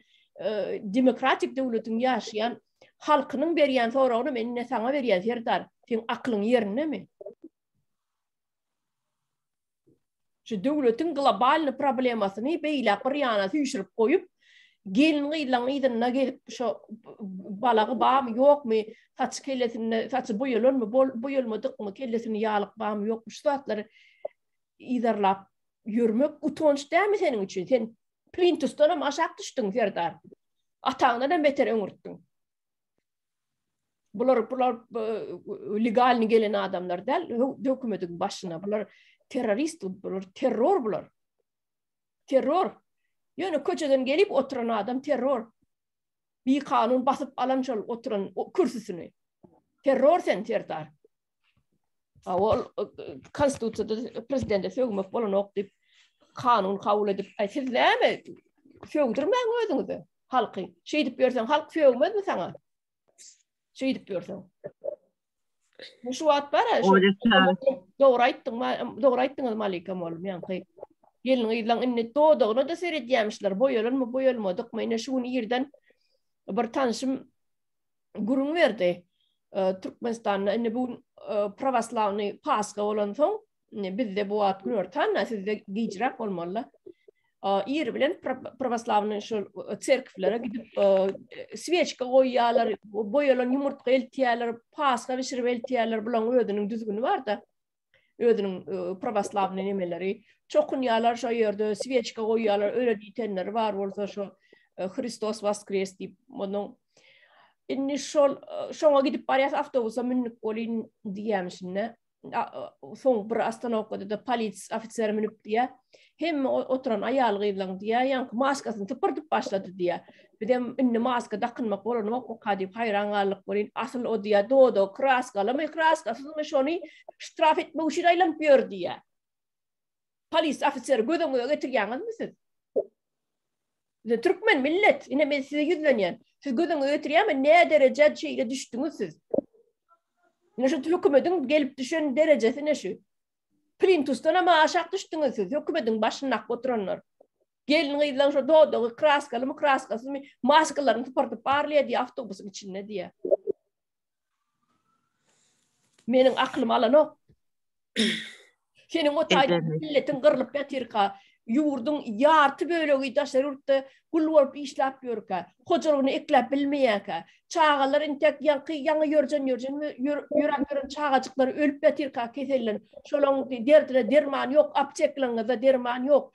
demokratik döwletiň ýaşaýan halkynyň berýän sorawyny men sana berýän Serdar, sen aklın yerine mi? Şu döwletiň global problemasyny beýlap bir ýana süýşürip goýup, gelin ýyllaň ýydyna gelip şu balagy bam ýokmy? Saç kellesini, saçı boyulmadykmy, kellesini ýalyk bam ýokmy? Şu zatları idarlap yürümek utanç dämi senin üçin? Sen plintusdan aşak düşdüň Serdar. Ataňdan beter öňürtdiň. Bular legalni gelen adamlar däl, hökümetiň başyna. Bular terörist, bular terror bular. Terror. Ýöne köçeden gelip oturan adam terror. Bir kanun basıp alan şol oturan kürsüsüni. Terror sen Serdar. Awol konstitusiýada prezidente sögmek bolan okdyp kanun kabul edip aýtdylar. Sögdürmäň özüňizi. Halky şeýdip bersen halk sögmezmi sana? Şeýdip bersen. Bu şu wagt bara. Dogry aýtdyň Malika molum ýa-ni. Gelin ýyllaň inne dodugyny da seredýärmişler. Boýalmadyk ine şuny ýerden bir tanışym gurun berdi. Türkmenistanda inne bu pravoslavny Paska bolan soň bizde bu wagt görýän, sizde gijrak bolmaly. Ýer bilen pravoslavny şu çerkwlere gidip sveçka goýýarlar, boýalan ýumurtga eltýärler, Paska bişirip eltýärler, bulan özüniň düzgünü bar da. Özüniň pravoslavny nemeleri çokunýarlar şo ýerde sveçka goýýarlar, öyle diýenler bar bolsa şu Hristos Voskres diýip munyň inni şoňa gidip barýas awtobusa minip bolýan diýýärmişine. Soň bir astanokada da polis ofiseri minip diýär. Hem oturan aýal gyýlan diýär, ýa-ni maskasyny typyrdyp başlady diýär. Birden inni maska dakynmak bolanok o kadyp haýrangalyk bolýan. Asl o diýär, dodo kraskasyny şony ştraf etmek üçin aýlanıp ýör diýär. Polis ofiseri gödüňe getirýäňizmi siz? Türkmen millet, ine men size yüzlenýän. Siz gödüňe getirýärmi? Näme derejede şeýle düşdüňiz siz? Ine şu hökümetiň gelip düşen derejesi ne şu? Plintusdan ama aşak düşdüňiz siz. Hökümetiň başyna oturanlar. Gelin ýyllaň şu dodo kraskasyny maskalaryny typyrdyp barlýar diýär awtobusyň içinde diýär. Meniň aklym alanok. Senin o taýda milletin gyrlyp ýatyrka, ýurdun ýarty bölegi daşarurtda gul bolup işläp ýörkä, hojalygyny eklep bilmeýärkä, çağalar intek ýaňy ýören çağajyklar ölüp ýatyrka kesellen, şolaň derdine derman ýok, apteklerinde derman ýok,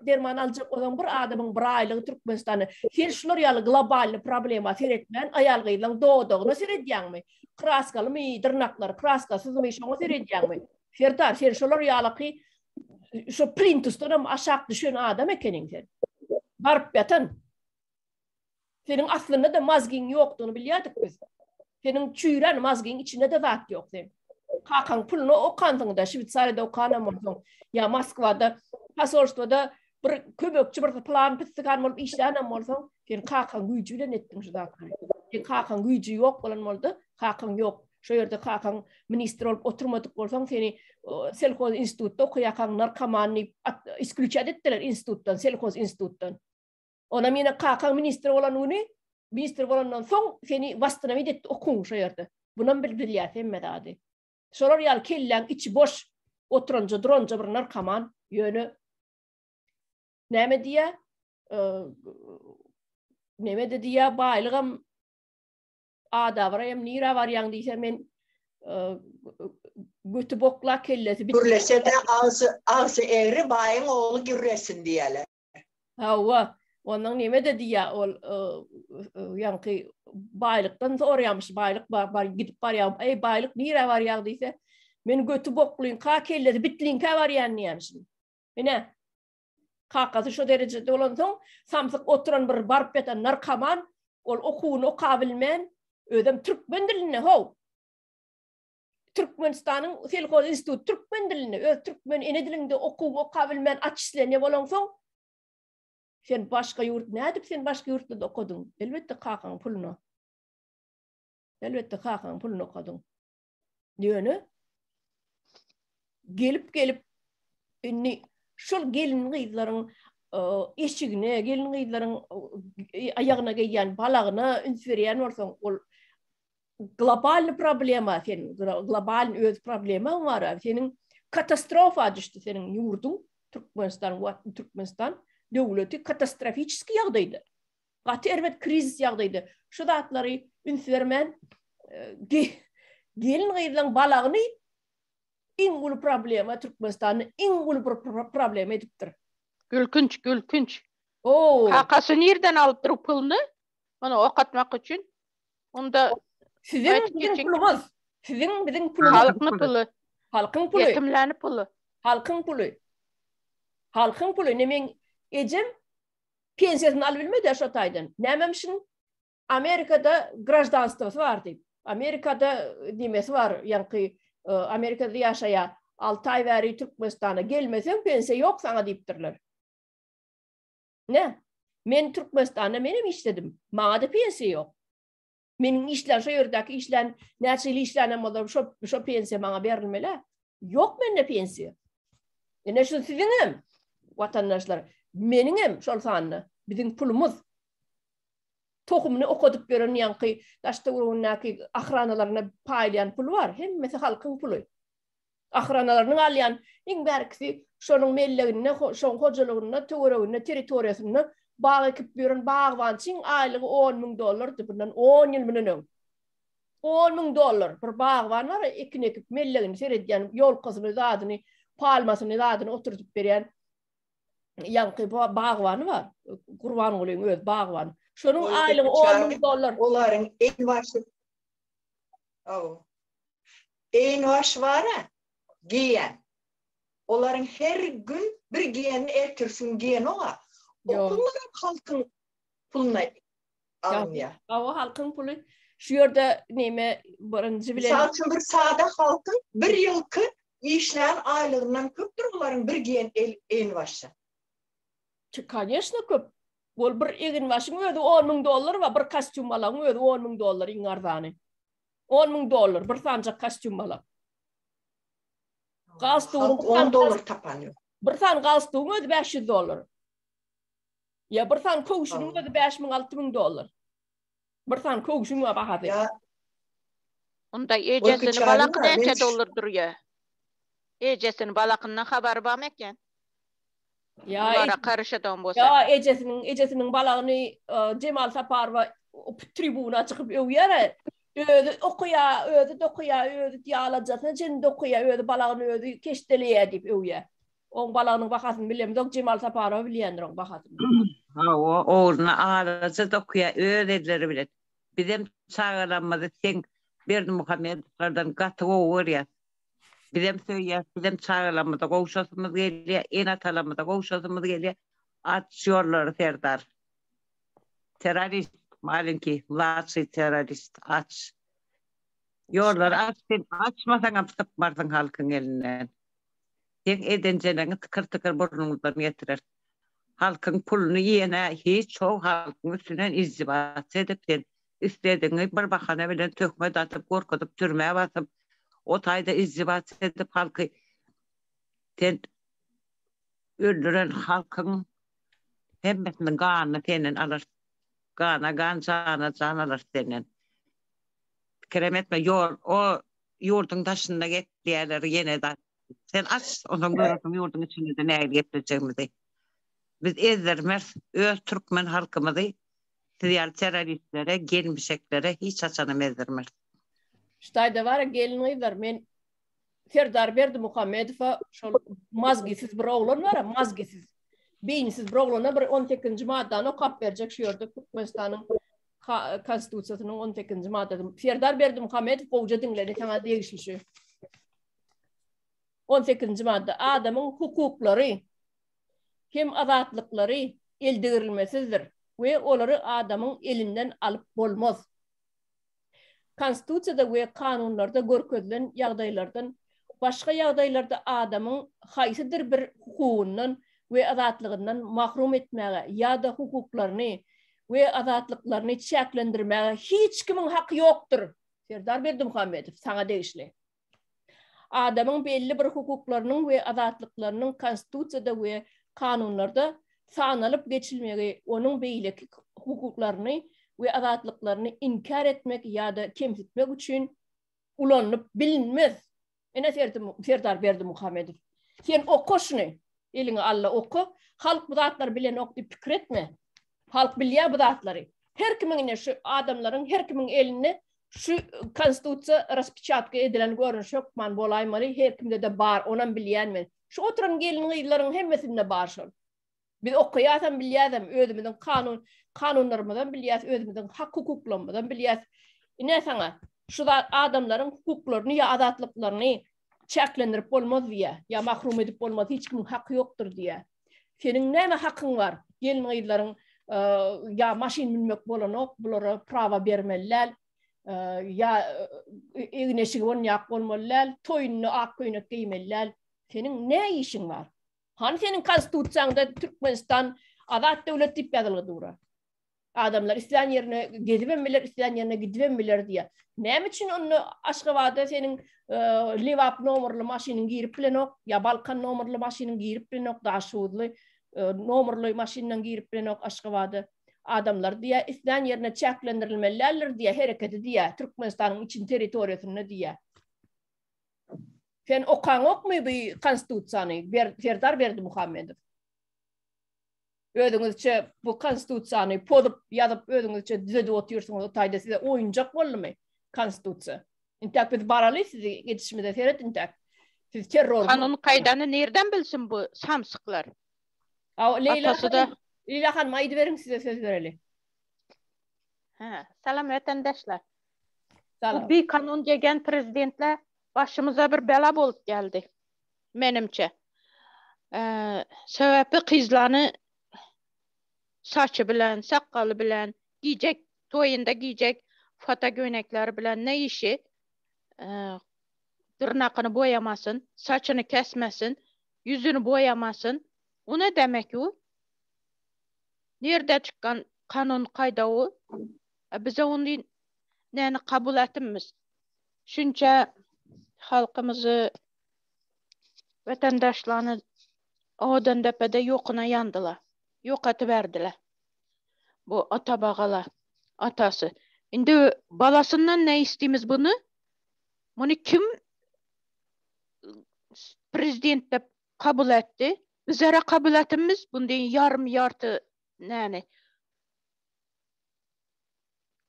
derman aljak olan bir adamyň bir aýlygy Türkmenistany, sen şular ýaly global problema seretmän aýal gyýlan dodogyny seredýärmi? Kraskalymy, dyrnaklar kraskasyzmy şoňa seredýärmi? Serdar, sen şolar ýaly şu plintusdan aşak düşen adam ekeniň sen. Barıp ýatan. Senin aslında da mazgin ýokdugyny bilýärdik biz. Senin çüýren mazgin içinde de zat ýok sen. Kakan pulunu okandyňda, Şwitsariýada okanamyň. Ya Moskwada, pasolstwada bir köbekçi bir plan piskan bolup işlänem bolsaň, sen kakan güýjü bilen etdiň şu zatly. Sen kakan güýjü ýok bolan boldy, kakan ýok. Şu ýerde kakan ministr olup oturmadyk bolsaň, seni selkoz institutda okuyakan narkomany isklüçet etdiler institutdan, selkoz institutdan. Ona mene kakan ministr bolandan soň seni vastanavit etdi okuň şu ýerde. Bunan bilýär hemme dady. Şolar ýaly kellen içi boş oturanja duranja bir narkoman ýöne näme diýär? Näme diýär? Baýlygam ada barayam nira var ýaň diýse men götü bokla kellesi Gürlese de ağzı eğri bayın oğlu gürlesin diyeler. Hava onun neme dedi ya ol yankı baylıktan soruyormuş baylık var gidip var ya ey baylık nire var ya diyse men götü bokluyun ka kellesi bitlin ka var yani yemsin. Mene kakası şu derecede olan son samsık oturan bir barp eten narkoman ol okuunu okabilmen ödem Türkmen diline ho Türkmenistan'ın Selkoz İnstitutu Türkmen diline Türkmen ene dilinde okabilmen açıslarına olan son sen başka yurt ne edip sen başka yurtta da okudun elbette kakan pulunu okudun diyor gelip inni şol gelin gıyların eşigine gelin gıyların ayağına giyyen balağına ünsveriyen olsan ol global problema senin global öz problema var senin katastrofa düştü senin yurdun Türkmenistan devleti katastrofik yağdaydı. Qatı ervet kriz yağdaydı. Şu datları ünsvermen gelin gıylan balağını en ulu problema Türkmenistan'ın en ulu problema ediptir. Gülkünç. Oo. Kakası nereden alıp durup pulunu? Onu okatmak için. Onda Sizin pulumuz. Sizin bizim pulumuz. halkın pulu. Halkın pulu. Yetimlerin pulu. Halkın pulu. Nemen ecem pensiyasını alabilmedi şotaydan. Nememişin Amerika'da grajdanstvosu var deyip. Amerika'da demesi var. Yani Amerika'da yaşaya 6 ay veri Türkmenistan'a gelmesen pensiya yok sana deyiptirler. Ne? Men Türkmenistan'da benim işledim. Bana da pensiya yok. Menin işler, şu yerdeki işler, neçeli işlerine malım, şu pensiya bana verilmeli. Yok mende pensiya. Ne şu sizinim, vatandaşlar. Meninim, şol sanlı. Bizim pulumuz. Tohumunu okuduk gören yankı, taşta uğrunaki ahranalarına paylayan pul var. Hem mesela halkın pulu. Ahranalarının alayan, en berkisi, şonun melleğine, şon hocalarına, tuğrağına, teritoriyasına, bağ ekip gören bağvan için aylığı $10,000 bundan 10 yıl mının. $10,000 bir bağvan var, ekin ekip melleğini seyrediyen, yol kızını zadını, palmasını zadını oturtup veren yankı bağvanı var. Kurban olayım öz bağvan. Şunun aylığı $10,000. Onların en baş var ya, giyen. Onların her gün bir giyenini ertirsin giyen ola. Okullar halkın puluna alınıyor. O halkın pulu. Şu yerde neyme birinci bilen. Misal için bir sağda halkın bir yılkı işleyen aylığından köptür onların bir giyen en başı. Конечно köp. Bol bir egin başın ödü $10,000 ve bir kostüm alan ödü $10,000 in arzanı. $10,000 bir sancak kostüm alan. $10 tapanıyor. Bir tane kostüm ödü $500. Ya bir tane koğuşun ödü $5,000-6,000. Bir tane koğuşun ödü bahadır. Onda ecesini balak neçe dolar duruyor? Ecesini balakından haber bağmeken. Ya karışadan bolsa. Ya ecesinin balağını Cemal Saparova tribuna çıkıp öyle ödü okuya ödü diyalacasına cin okuya ödü balağını ödü keşteleye edip öyle. On balağının bakasını bilemiyorum. Cemal Saparova bilendir bakasını. O oruna ağlaca dokuya ödedileri bile. Bizim çağıranmadı sen bir Muhammed'lardan katı olur ya. Bizim çağıranmadı koğuşasımız geliyor. En atalamada koğuşasımız geliyor. Açıyorlar Serdar. Terörist malinki. Laçı terörist aç. Yorlar aç. Sen açmasan aptıp varsın halkın elinden. Sen edencelerini tıkır burnunuzdan getirir. Halkın pulunu yiyene hiç çok halkın üstünden izdivat edip istediğini bir bahane bilen tökme atıp korkutup türmeye basıp o tayda izdivat edip halkı öldüren halkın hemmesinin kanını senin alır. Kan can alır senin. Keremetme o yurdun taşında getiriyorlar yine de. Sen aç ondan görürsün yurdun içinde de ne getireceğimizi. Biz ezermez öz Türkmen halkımızı diğer teröristlere, gelmişeklere hiç açanım ezermez. Ştayda var gelinler men Serdar Berdimuhamedova şol mazgisiz bir oğlan var, mazgisiz. Beyinsiz bir oğlana bir 18. maddani okap verecek şu yerde Türkmenistan'ın konstitusiyasının 18. maddesi. Serdar Berdimuhamedov kovuca dinleri sana değişmişi. 18. madde adamın hukukları hem azatlıkları eldirilmesizdir ve onları adamın elinden alıp bolmaz. Konstitusiyada ve kanunlarda görkezlen ýagdaýlardan başga ýagdaýlarda adamın haýsydyr bir hukugundan ve azatlığından mahrum etmege ýa-da hukuklaryny ve azatlyklaryny çäklendirmege hiç kimin hakkı yoktur. Serdar Berdimuhamedov sana değişli. Adamın belli bir hukuklarynyň we azatlyklarynyň konstitusiyada we kanunlarda sanalyp geçilmegi, onun beýleki hukuklaryny we azatlyklaryny inkar etmek ýa-da kemsitmek üçin ulanyp bilinmez. Ene Serdar Berdimuhamedov. Sen okuşny, eliňe alla oku, halk bu zatlar bilen ok diýip pikir etme. Halk bilýär bu zatlary. Her kimiň şu adamlaryň her kimiň eline şu konstitusiya raspečatka edilen görünüşok man bolaýmaly, her kimde de bar, onan bilýänmi. Şu oturan gelinler hemmesinde bar şol. Biz okuýarsam bilýärsem özümizin kanunlarymyzdan bilýäs, özümizin hak hukuklarymyzdan bilýäs. Ine sana şu adamlaryň hukuklaryny ýa azatlyklaryny çäklendirip bolmaz diýe, ýa mahrum edip bolmaz, hiç kimin hakkı yoktur diýe. Senin näme hakyň bar? Gelinleýlaryň ýa maşin binmek bolanok, bulara prava bermeliler. Ya egneşigi onyak bolmalylar, toyunny ak köýnek giýmeliler. Senin ne işin var? Hani senin konstitusiýaňda Türkmenistan azat döwlet diýip ýazyldy. Adamlar isleýän ýerine gidibemmeler, isleýän ýerine gidibemmeler diýe. Näme üçin onu Aşgabatda senin Lewap nomerli maşynyň girip bilen ok, ya Balkan nomerli maşynyň girip bilen ok, daşuwly nomerli maşynyň girip bilen ok Aşgabatda adamlar diýe isleýän ýerine çäklendirilmeliler diýe hereket diýe Türkmenistanyň için territoriýasyna diýe. Sen okan okmy bu konstitusiýany Serdar Berdimuhamedov? Özüňizçe bu konstitusiýany podup ýazyp özüňizçe düzedip oturýarsyňyz, o taýda size oýunjak bolmy konstitusiýa? Intak biz baraly sizi geçişmede seyret intak. Siz terror. Kanun kaydany nereden bilsin bu samsyklar? Leyla Hanım aydı verin size söz vereli. Salam vatandaşlar. Salam. Bir kanun degen prezidentler başımıza bir bela bolup geldi. Menimçe. Sebebi kızlarını saçı bilen, sakalı bilen, giyecek, toyunda giyecek foto göynekleri bilen ne işi? Tırnakını boyamasın, saçını kesmesin, yüzünü boyamasın. O ne demek o? Nerede çıkan kanun kayda o? Bize onu neyini kabul etimiz. Şunca halkımızı, vatandaşlarını odan depede yokuna yandılar. Yok atıverdiler. Bu ata bağala, atası. Şimdi balasından ne isteyimiz bunu? Bunu kim prezident de kabul etti? Bizlere kabul etimiz bundan yarım yartı yani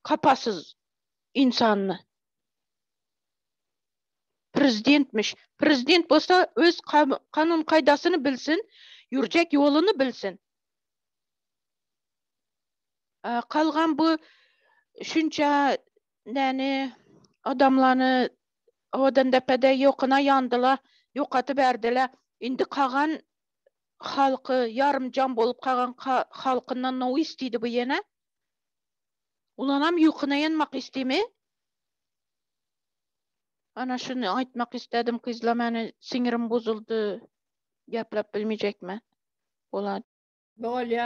kapasız insanını. Prezidentmiş. Prezident olsa öz kanun kaydasını bilsin, yürüyecek yolunu bilsin. Kalgan bu şunca yani adamlarını odan depede yokuna yandılar, yok atıverdiler. Indi kalan halkı yarım can bolup kalan halkından ne istedi bu yine? Ulanam yokuna yanmak istemi? Ana şunu aytmak istedim kızla, meni sinirim bozuldu. Gaplap bilmeyecek mi? Oladı. Böyle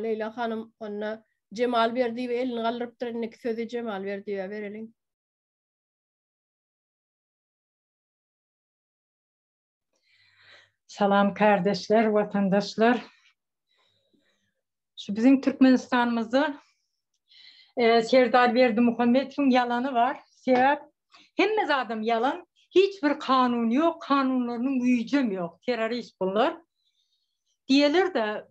Leyla Hanım ona Cemal verdi ve elini kaldırıp trenindeki sözü Cemal verdi ve verelim. Salam kardeşler, vatandaşlar. Şu bizim Türkmenistan'ımızda Serdar Berdimuhamedov'un yalanı var. Sebep hemmez adam yalan. Hiçbir kanun yok, kanunlarının gücüm yok. Terörist bunlar. Diyeler de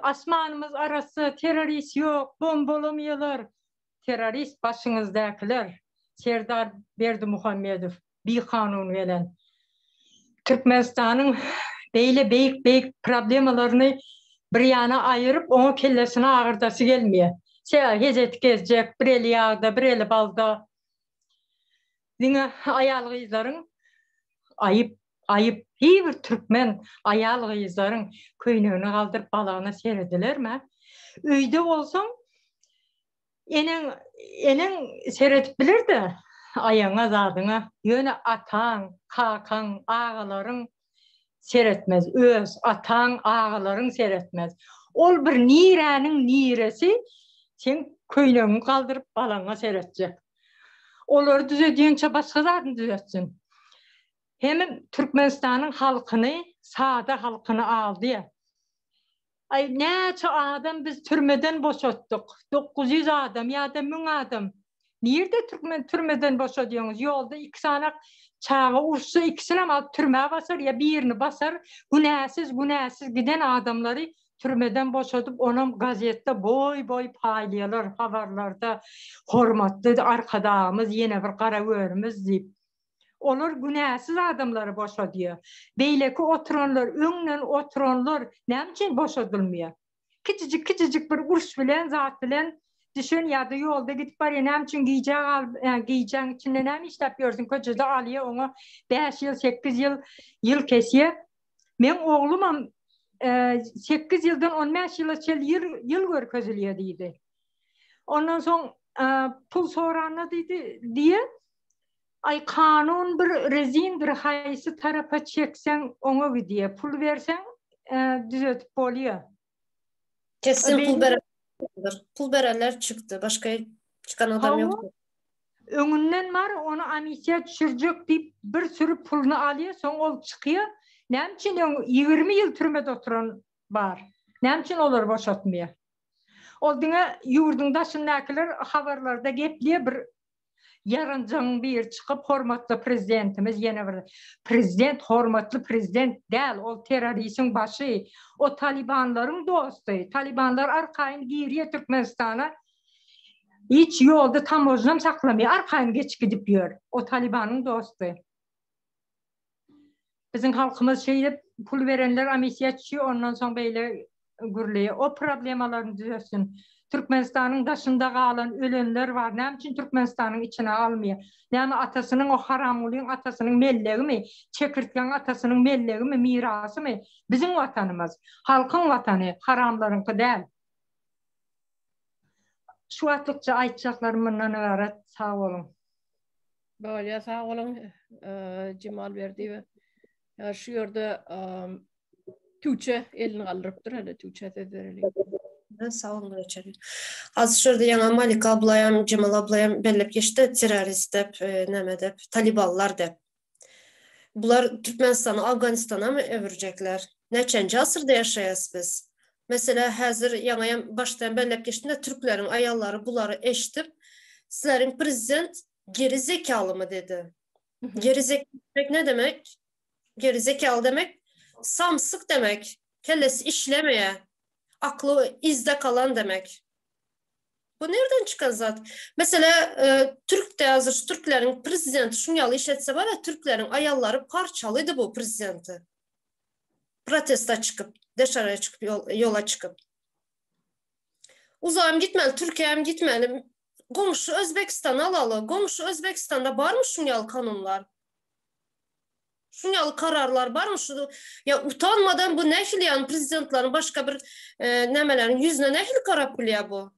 asmanımız arası terörist yok, bombalamıyorlar. Terörist başınızdakiler. Serdar Berdimuhamedov bir kanun veren. Türkmenistan'ın böyle büyük problemalarını bir yana ayırıp onun kellesine ağırdası gelmiyor. Hezet gezecek, bir eli yağda, bir eli balda. Yine ayal kızların ayıp bir Türkmen ayal kızların köynüğünü kaldırıp balağına seyrediler mi? Öyde olsam enin seyredip bilir de ayağına zadına yöne atan, kakan, ağaların seyretmez. Öz atan, ağaların seyretmez. Ol bir nirenin niresi sen köynüğünü kaldırıp balağına seyredecek. Onları düzediğince başka zaten düzetsin. Hem Türkmenistan'ın halkını, sağda halkını aldı ya. Ay neçe adam biz türmeden boşalttık. 900 adam ya da 1000 adam. Nerede türmeden boşaltıyorsunuz? Yolda 2 tane çağı ursu ikisini ama türmeye basar ya birini basar. Günahsız giden adamları türmeden boşaltıp onun gazette boy paylayalar, haberlerde hormatlı arkadaşımız yine bir karavörümüz deyip. Onlar günahsız adamları boşaltıyor. Beyleki oturanlar, önlen oturanlar ne için boşaltılmıyor? Küçücük bir urs bilen, zat bilen düşün ya da yolda gidip bari ne için giyeceğin içinde ne mi işlepiyorsun? Köçüde alıyor onu 5 yıl, 8 yıl kesiyor. Ben oğlum 8 yıldan 15 yıl görkeziliyor dedi. Ondan sonra pul soranla dedi diye ay kanun bir rezindir haysi tarafa çeksen onu gidiyor. Pul versen düzeltip oluyor. Kesin pul bereler çıktı. Başka çıkan adam yok. Önünden var onu amisiye düşürecek deyip bir sürü pulunu alıyor sonra ol çıkıyor. Ne için 20 yıl türmede oturan var. Ne için olur boşaltmıyor. Olduğuna yurdunda şundakiler haberlerde gepliyor bir yarıncın bir çıkıp hormatlı prezidentimiz yine bir prezident hormatlı prezident değil o teröristin başı o Talibanların dostu Talibanlar arkayını giriyor Türkmenistan'a hiç yolda tam ozunum saklamıyor arkayını geç gidip yiyor o Talibanın dostu bizim halkımız şeyde pul verenler amisiyatçı ondan sonra böyle gürlüyor o problemalarını düzelsin. Türkmenistan'ın dışında kalan ölenler var. Ne için Türkmenistan'ın içine almıyor? Yani atasının o haramulun atasının melleği mi? Çekirtken atasının melleği mi? Mirası mı? Bizim vatanımız. Halkın vatanı. Haramlarınki değil. Şu atlıkça aytacaklarımdan ibaret. Sağ olun. Böyle sağ olun Cemal verdi ve şu yerde Türkçe elini kaldırıptır. Hele Türkçe de Sağ olun geçelim. Az şurada yana Malika ablayam, Cemal ablayam bellep geçti terörist dep, neme dep, Talibanlar dep. Bunlar Türkmenistan'ı Afganistan'a mı evirecekler? Neçenci asırda yaşayız biz? Mesela hazır yana baştan bellep geçtiğinde Türklerin ayalları bunları eşitip sizlerin prezident geri zekalı mı dedi. Geri zekalı ne demek? Geri zekalı demek samsık demek. Kellesi işlemeye. Aklı izde kalan demek. Bu nereden çıkan zat? Mesela Türk de hazır Türklerin prezidenti şunyalı işetse var ya Türklerin ayalları parçalıydı bu prezidenti. Protesta çıkıp, dışarıya çıkıp, yola çıkıp. Uzağım gitmeli, Türkiye'm gitmeli. Komşu Özbekistan alalı. Komşu Özbekistan'da var mı şunyalı kanunlar? Şunyalı kararlar var mı? Ya utanmadan bu nehil yani prezidentlerin başka bir nemelerin yüzüne nehil karapılıyor bu.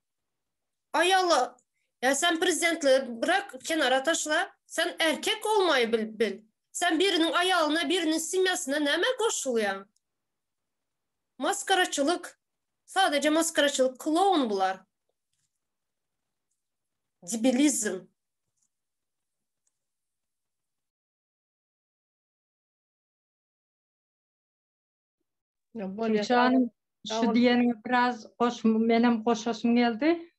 Ayala ya sen prezidentleri bırak kenara taşla. Sen erkek olmayı bil. Sen birinin ayağına birinin simyasına neme koşuluyorsun? Maskaraçılık. Sadece maskaraçılık. Kloun bunlar. Debilizm. Tuğçe Hanım şu diyelim biraz benim koşasım geldi.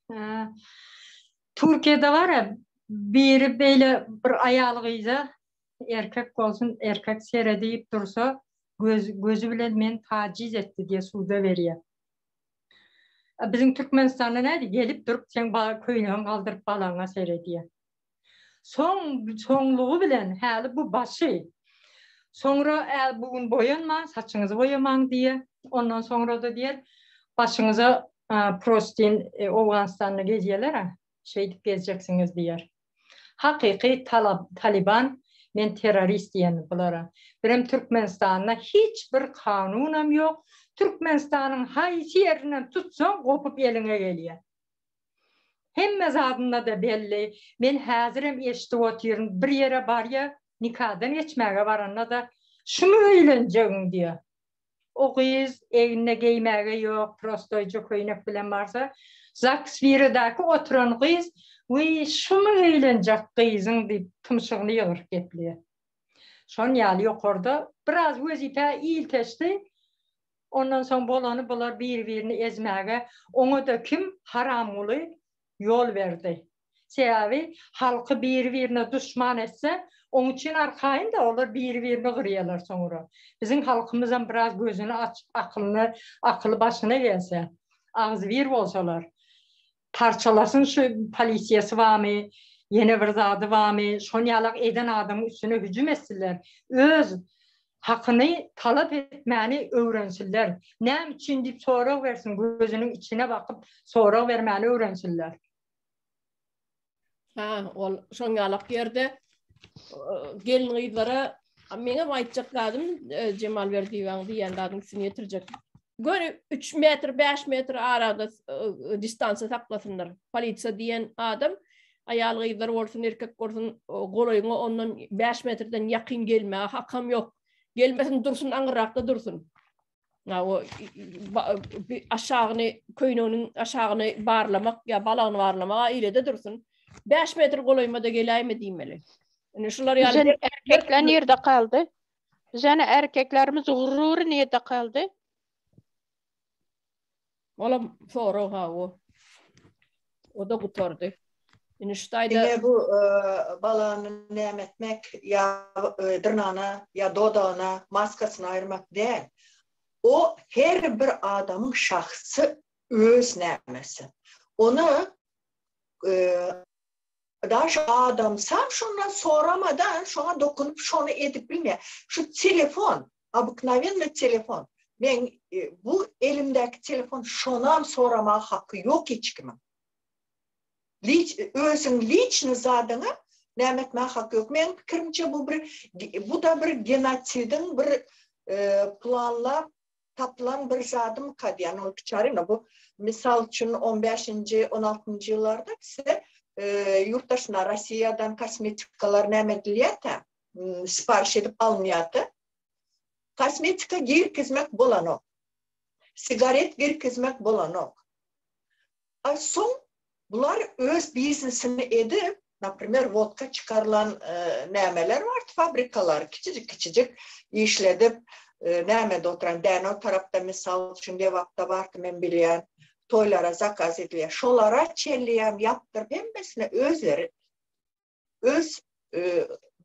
Türkiye'de var ya biri böyle bir ayalığıyla erkek olsun erkek seyredip dursa gözü bile men taciz etti diye suda veriyor. Bizim Türkmenistan'da neydi? Gelip durup sen köyünü kaldırıp balağına seyrediyor. Sonluğu bilen hali bu başı. Sonra bugün boyanma, saçınızı boyaman diye. Ondan sonra da diğer başınıza prostin Afganistan'ı geziyorlar. Şey gezeceksiniz diye. Hakiki Taliban, men terörist diyen bunlara. Benim Türkmenistan'da hiçbir kanunum yok. Türkmenistan'ın haysi yerinden tutsan kopup eline geliyor. Hem zadında da belli. Men hazırım eşitip oturuyorum. Bir yere var ya, nikahdan geçmeye varanla da şunu eğleneceğim diyor. O kız evine giymeye yok, prostoyca koyunak bilen varsa, Zaksviridaki oturan kız, ve şunu eğlenecek kızın deyip tımşığını yığır getliyor. Son yali yok orada, biraz vazife ilteşti. Ondan sonra bular birini ezmeye, onu da kim haramulu yol verdi. Sebebi halkı birine düşman etse, onun için arkayın da olur birini kırıyorlar sonra. Bizim halkımızdan biraz gözünü açıp akıllı başına gelse, ağzı bir olsalar, parçalasın şu polisiyası var mı, yeni bir zadı var mı, şonyalak eden adamın üstüne hücum etsinler. Öz hakkını talep etmeni öğrensinler. Ne için deyip soru versin, gözünün içine bakıp soru vermeni öğrensinler. Ol şoňalak yerde gelin gıydlara mene aýtjak gadım Cemal Berdiýan diýen dadyň isini ýetirjek. Göre 3 metr 5 metr arada distansiýa saklasınlar. Polisiýa diýen adam aýal gıydlar bolsun erkek bolsun golaýyňa ondan 5 metrden ýakyn gelmäge hakam ýok. Gelmesin dursun aňyrakda dursun. O aşağını köýnüň aşağını barlamak ya balagyny barlamak ýerde dursun. 5 metr golaýmada geläýme diýmeli. Yani şular yani erkekler nerede kaldı? Yani erkeklerimiz gururu nerede kaldı? Olam soru ha o da gutardı. Yani şuýda Yine bu balany nämetmek ya dırnağına ya dodağına maskasını ayırmak değil. O her bir adamın şahsı öz nämesi. Onu daş adamsam şundan soramadan şuna dokunup şunu edip bilmeye. Şu telefon, обыкновенный telefon. Ben bu elimdeki telefon şundan sorama hakkı yok hiç kimin. Özün lichni zadını nämetme hakkı yok. Men pikirimçe bu da bir genotsidin bir planlap tapılan bir zadım kad. Yani o çarına bu misal için 15. 16. yıllarda ise yurttaşına Rusiyadan kosmetikalar nämedilýär, sipariş edip alınýardy. Kosmetika girkizmek bolanok. Sigaret girkizmek bolanok. Soň bular öz biznesini edip, например, vodka çıkarılan nämeler var, fabrikalar kiçicik işledip nämede oturan däno tarapda misal üçün Levakda bardy men bilýän toylara zakaz edilýär. Şolara çelliyem yaptırıp hemmesine özleri öz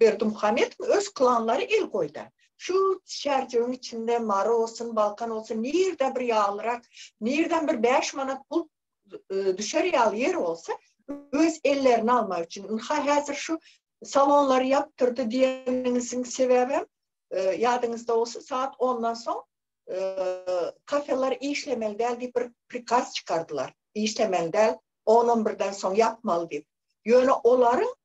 Berdimuhammed öz klanları el koydu. Şu şercinin içinde marı olsun, Balkan olsun, nerede bir yağlırak, nereden bir 5 manat pul düşer yağlı yer olsa öz ellerini almak için. Hazır şu salonları yaptırdı diyenizin sebebi yadınızda olsa saat 10'dan sonra kafeler işlemeli değil diye bir prikaz çıkardılar. İşlemeli değil 10-11'den sonra yapmalı diye. Yani onların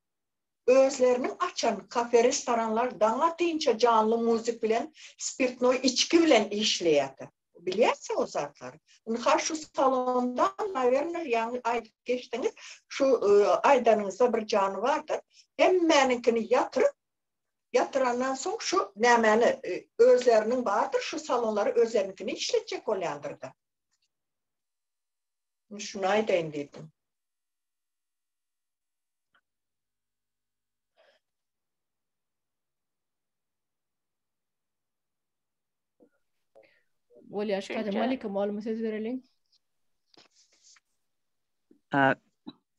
özlerinin açan kafe, restoranlar dana deyince canlı müzik bilen, spirtnoy içki bilen işleyedi. Biliyorsa o zatları. Şu salondan, naverner yani ay geçtiniz, şu aydanınızda bir canı vardır. Hem meninkini yatırıp, yatırandan sonra şu nämeni özlerinin vardır, şu salonları özlerinkini işletecek olayandırdı. Şunu aydayn dedim. Olyaş kadar Malika malum söz verelim.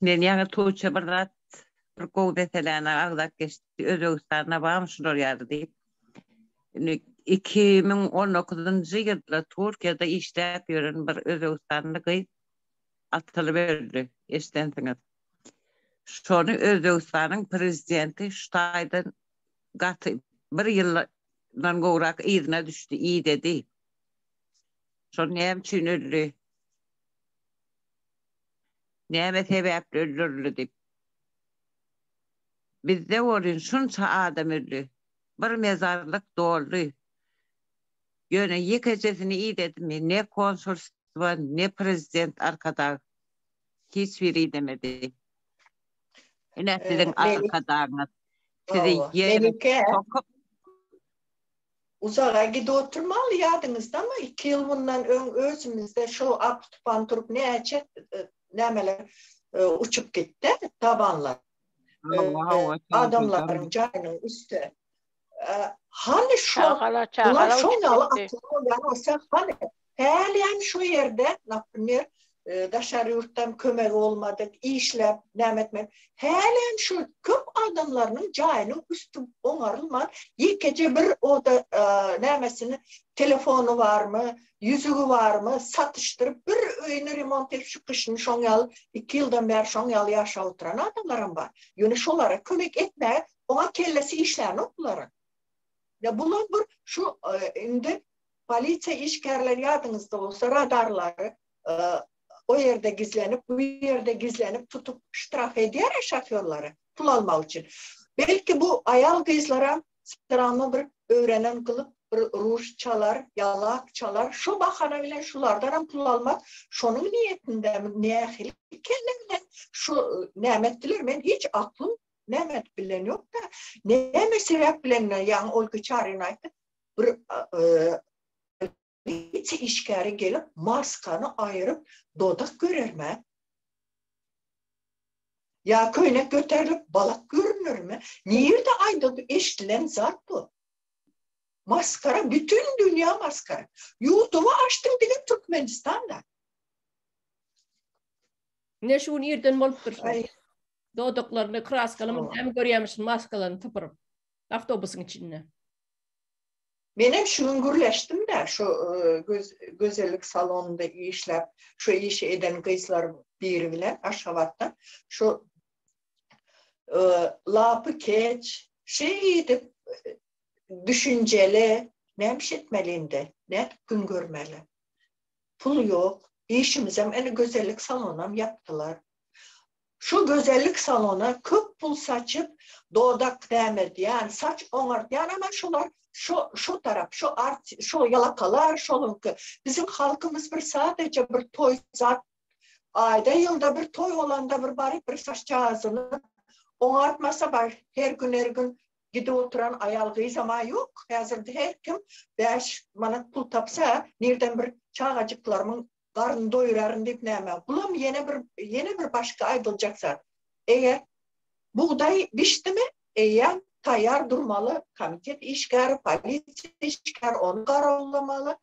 Men ýa-da Tuğçe bir zat bir gowy meseleni agzap geçdi. Özbegistan'a bağımşylar ýaly diýip. 2019-njy ýylda Türkiýede işläp ýören bir Özbegistanly gyz atyly berdi. Eşdensiňiz. şonu Özbekistan'ın prezidenti Şutay'dan gatı bir yıldan gorak iyidine düştü, iyi dedi. Şonu neyem için öldü? Neyem sebepli öldürülü deyip. Bizde olun şunça adam öldü. Bir mezarlık doldu. Yöne yekecesini iyi dedim mi? Ne konsolosluğa, ne prezident arkada. Hiçbiri demedi. Yine sizin arkadaşınız. Sizi yere Melike sokup uzağa gidip oturmalı yadınızda mı? 2 yıl bundan özümüzde şu aptupan turup nemeler uçup gitti tabanlar. Adamların canının üstü. Hani şu bunlar şonyalı akıllı yanılsa hani halen şu yerde napınır daşarı yurttan kömek olmadık, işlep, nemetmek. Halen şu köp adamlarının cayının üstü onarılmaz. İlk gece bir o da nemesini telefonu var mı, yüzüğü var mı satıştırıp bir öyünü remont edip şu kışın şonyalı 2 yıldan beri şonyalı yaşa oturan adamlarım var. Yani şolara kömek etmeye ona kellesi işlerini okuları. Ya bunlar şu indi politsiya işgärleri yadınızda olsa radarları o yerde gizlenip bu yerde gizlenip tutup ştraf ediyor şoförleri pul almak için. Belki bu ayal kızlara sıranı bir öğrenen kılıp bir ruj çalar, yalak çalar. Şu bahane bile şulardan pul almak şunun niyetinde niye kendilerine şu nimettiler ben hiç aklım nemet bilen yok da neme sebep bilen yani Olga Çarınay'da bir politsiya işgari gelip maskanı ayırıp dodak görürme. Ya köyne göterilip balak görünür mü? Nerede ayda eşitilen zat bu? Maskara, bütün dünya maskara. YouTube'u açtım bile Türkmenistan'da. Ne şu nereden bolup dursun? Dodaklarını kraskalı hem görüyormuşsun maskalarını tıpırıp avtobusun içinde. Benim şüngürleştim de şu güzellik salonunda işlep, şu işi eden kızlar biri bile aşağıdan şu lapı keç, şeydi düşünceli, neymiş etmeliydi, ne gün görmeli. Pul yok, işimize en güzellik salonum yaptılar. Şu güzellik salona köp pul saçıp doğdak demedi yani saç onardı yani ama şular şu taraf şu yalakalar şolunku bizim halkımız bir sadece bir toy zat ayda yılda bir toy olanda bir bari bir saçcağızını onartmasa var her gün gidip oturan ayalgıyız ama yok hazırda her kim 5 manat pul tapsa nereden bir çağacıklarımın karnını doyurarın deyip neyme. Bulam yeni bir başka ayrılacaksa. Eğer buğday biçti mi? Eğer tayar durmalı. Komitet işgari, politsiya işgari onu kararlamalı.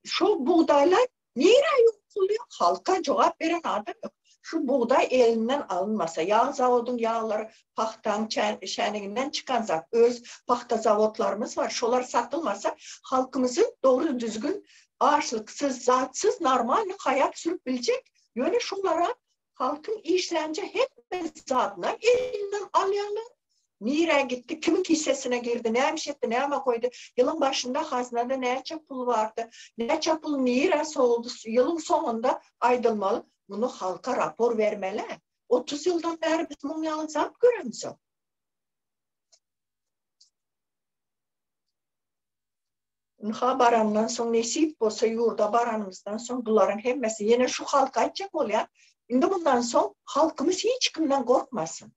Şu buğdaylar nereye yokuluyor? Halka cevap veren adam yok. Şu buğday elinden alınmasa, yağ zavodun yağları pahtan şeninden çıkan zat. Öz pahta zavodlarımız var. Şolar satılmasa halkımızın doğru düzgün ağaçlıksız, zatsız, normal hayat sürüp bilecek. Yani şunlara halkın işlence hep zatına elinden alayanlar. Nereye gitti, kimin hissesine girdi, neymiş etti, neyme koydu. Yılın başında haznada ne çapul vardı, ne çapul neresi oldu, yılın sonunda aydılmalı. Bunu halka rapor vermeli. 30 yıldan beri biz bunu zat göremiyoruz. Ha barandan sonra nesip olsa yurda baranımızdan sonra bunların hemmesi yine şu halka açacak oluyor. Şimdi bundan sonra halkımız hiç kimden korkmasın.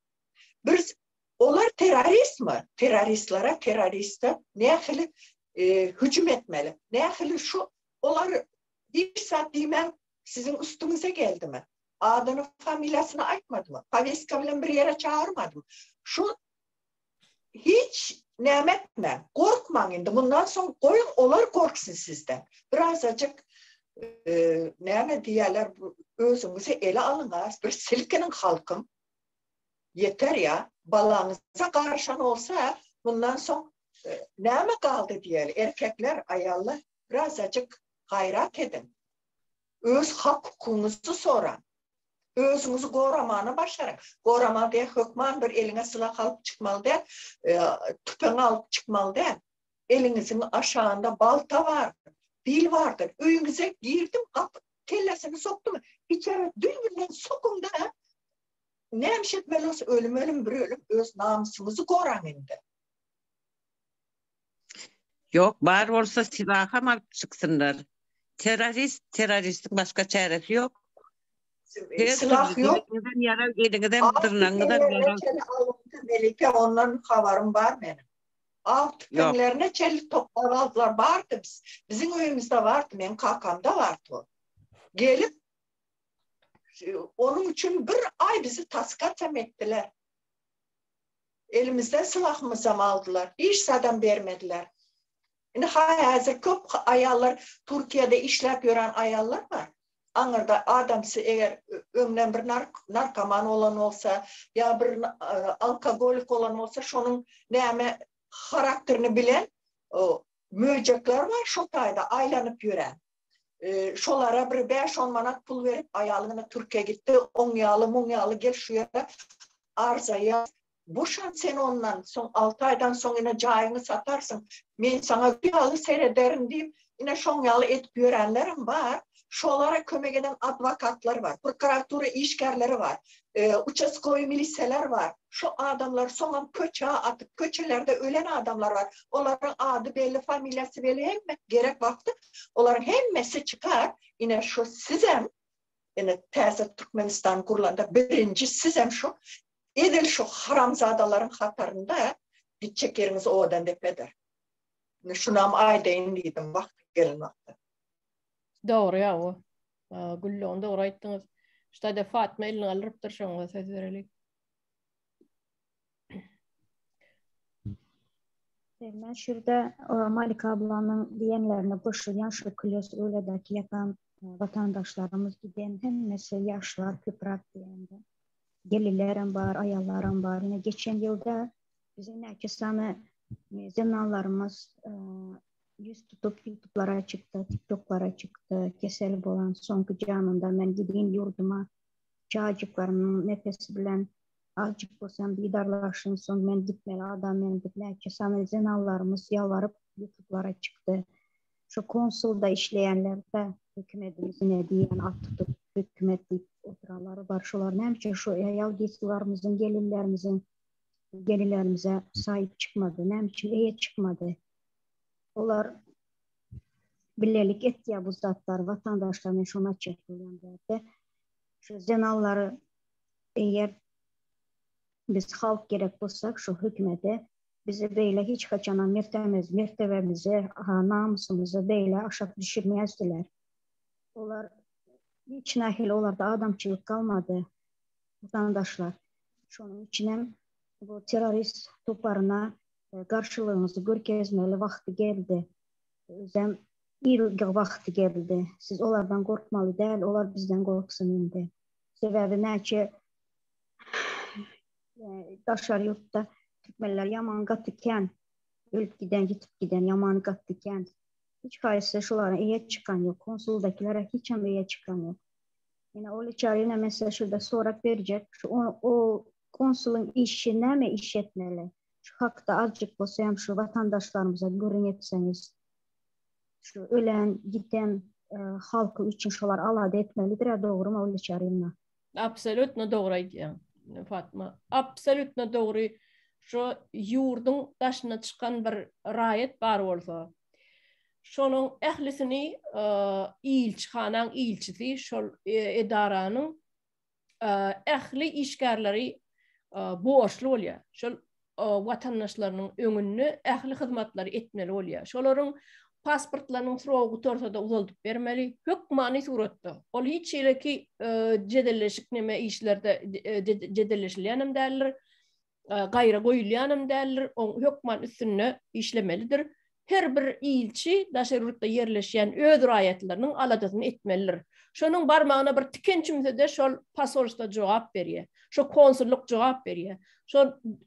Biz onlar terörist mi? Teröristlere, teröriste ne yakılı hücum etmeli. Ne yakılı şu, onlar bir saat diyemem sizin üstünüze geldi mi? Adını, familyasını açmadı mı? Paveska bile bir yere çağırmadı mı? Şu hiç nemetme, korkmayın. Bundan sonra koyun, onlar korksun sizden. Birazcık neme diyorlar, özünüzü ele alınız. Bir silkenin halkım. Yeter ya, balanıza karşın olsa bundan sonra neme kaldı diyelim. Erkekler, ayarlar birazcık gayret edin. Öz hak hukukunuzu soran. Özünüzü goramanı başarın. Gorama diye hükman bir eline silah alıp çıkmalı diye, tüpen alıp çıkmalı diye. Elinizin aşağında balta vardır, bil vardır. Öyünüze girdim, kellesini soktum. İçeri düğünden sokun da neymiş etmeli olsa ölüm bir ölüm, öz namusunuzu goran indi. Yok, bar olsa silaha mı alıp çıksınlar? Teröristin başka çaresi yok. Silah yok. Elinizden tırnağınızdan yara. Melike onların havarım var benim. Alt tüpenlerine çelik topladılar vardı. Bizim evimizde vardı. Benim kakamda vardı o. Gelip onun için bir ay bizi taskatem ettiler. Elimizden silahımıza aldılar. Hiç zaten vermediler. Şimdi hazır çok ayarlar, Türkiye'de işler gören ayarlar var. Anırda adamsı eğer ömden bir narkoman olan olsa ya bir alkogolik olan olsa şunun neyme karakterini bilen möcekler var şu tayda aylanıp yören. Şolara bir 5-10 manat pul verip ayalığına Türkiye gitti. 10 yağlı gel şu yere arzaya. Boşan sen ondan son 6 aydan sonra yine cayını satarsın. Ben sana bir yağlı seyrederim diyeyim. Yine şon yağlı et görenlerim var. Şolara kömek eden advokatlar var. Prokuratura işgerleri var. Uçaskoy miliseler var. Şu adamlar sonra köçeğe atıp köçelerde ölen adamlar var. Onların adı belli, familyası belli. Hem gerek vakti. Onların hemmesi çıkar. Yine şu sizem yine tersi Türkmenistan kurulanda birinci sizem şu edil şu haramzadaların hatarında gidecek yeriniz odan depeder. Şunam ayda indiydim vakti gelin vakti. Doğru ya o. Güllü onda orayttınız. İşte de Fatma elini alırıp durşanıza söz verelim. Ben şurada Malika ablanın diyenlerine koşulayan şu Kilyos Öle'deki yapan vatandaşlarımız giden hemmesi yaşlar, köprak diyende. Gelilerim var, ayarlarım var. Yine geçen yılda bizim herkesine zinanlarımız yüz tutup YouTube'lara çıktı, TikTok'lara çıktı. Keseli olan sonki canında ben gideyim yurduma. Çağcıklarımın nefesi bilen azıcık olsam bidarlaşın son ben gitmeli adam ben gitmeli. Keseli zinanlarımız yalvarıp YouTube'lara çıktı. Şu konsulda işleyenler de hükümetimizin ne diyen at tutup hükümet deyip oturanları var. Şuların hemçe şu ayal giysilerimizin, gelinlerimize sahip çıkmadı. Hemçe eye çıkmadı. Onlar birlik etti ya bu zatlar vatandaşlarına şuna çekilen derdi. Şu zenalları eğer biz halk gerek bulsak şu hükümete bizi böyle hiç kaçana mertebemizi, namusumuzu böyle aşağı düşürmezdiler. Onlar hiç nahil olarda adamçılık kalmadı vatandaşlar. Şunun içine bu terörist toplarına karşılığımızı görkezmeli vakti geldi. Özlem ilk vakti geldi. Siz onlardan korkmalı değil, onlar bizden korksun indi. Sebebi ne ki Daşar yurtta Türkmenler yaman katıken, ölüp giden, gitip giden yaman katıken hiç kayısı şulara iyi çıkan yok. Konsuldakilere hiç hem iyi çıkan yok. Yani o içeriğine mesela şurada sorak verecek. O konsulun işi ne mi iş etmeli? Şu hakta azıcık olsa şu vatandaşlarımıza görün etseniz şu ölen, giden halkı için şular alade etmelidir ya doğru mu o içeriğine? Absolutno doğru Fatma. Absolutno doğru. Şu yurdun taşına çıkan bir rayet var olsa. Şonun ehlisini ilçhanan ilçisi, şu edaranın ehli işgərləri borçlu olya. Şu vatandaşlarının önünü ehli hizmetleri etmeli olya. Şoların pasportlarının sıroğu tortada uzaltıp vermeli. Hükmani suratda. Ol hiç ile ki cedelleşik neme işlerde cedelleşilyanem derler. Gayra koyulyanem derler. Hükman üstüne işlemelidir. Her bir ilçi daşarurukta yerleşen öz rayetlerinin aladasını etmelidir. Şonun barmağına bir tikençimizde de şol pasolsta cevap veriyor. Şu konsulluk cevap veriyor.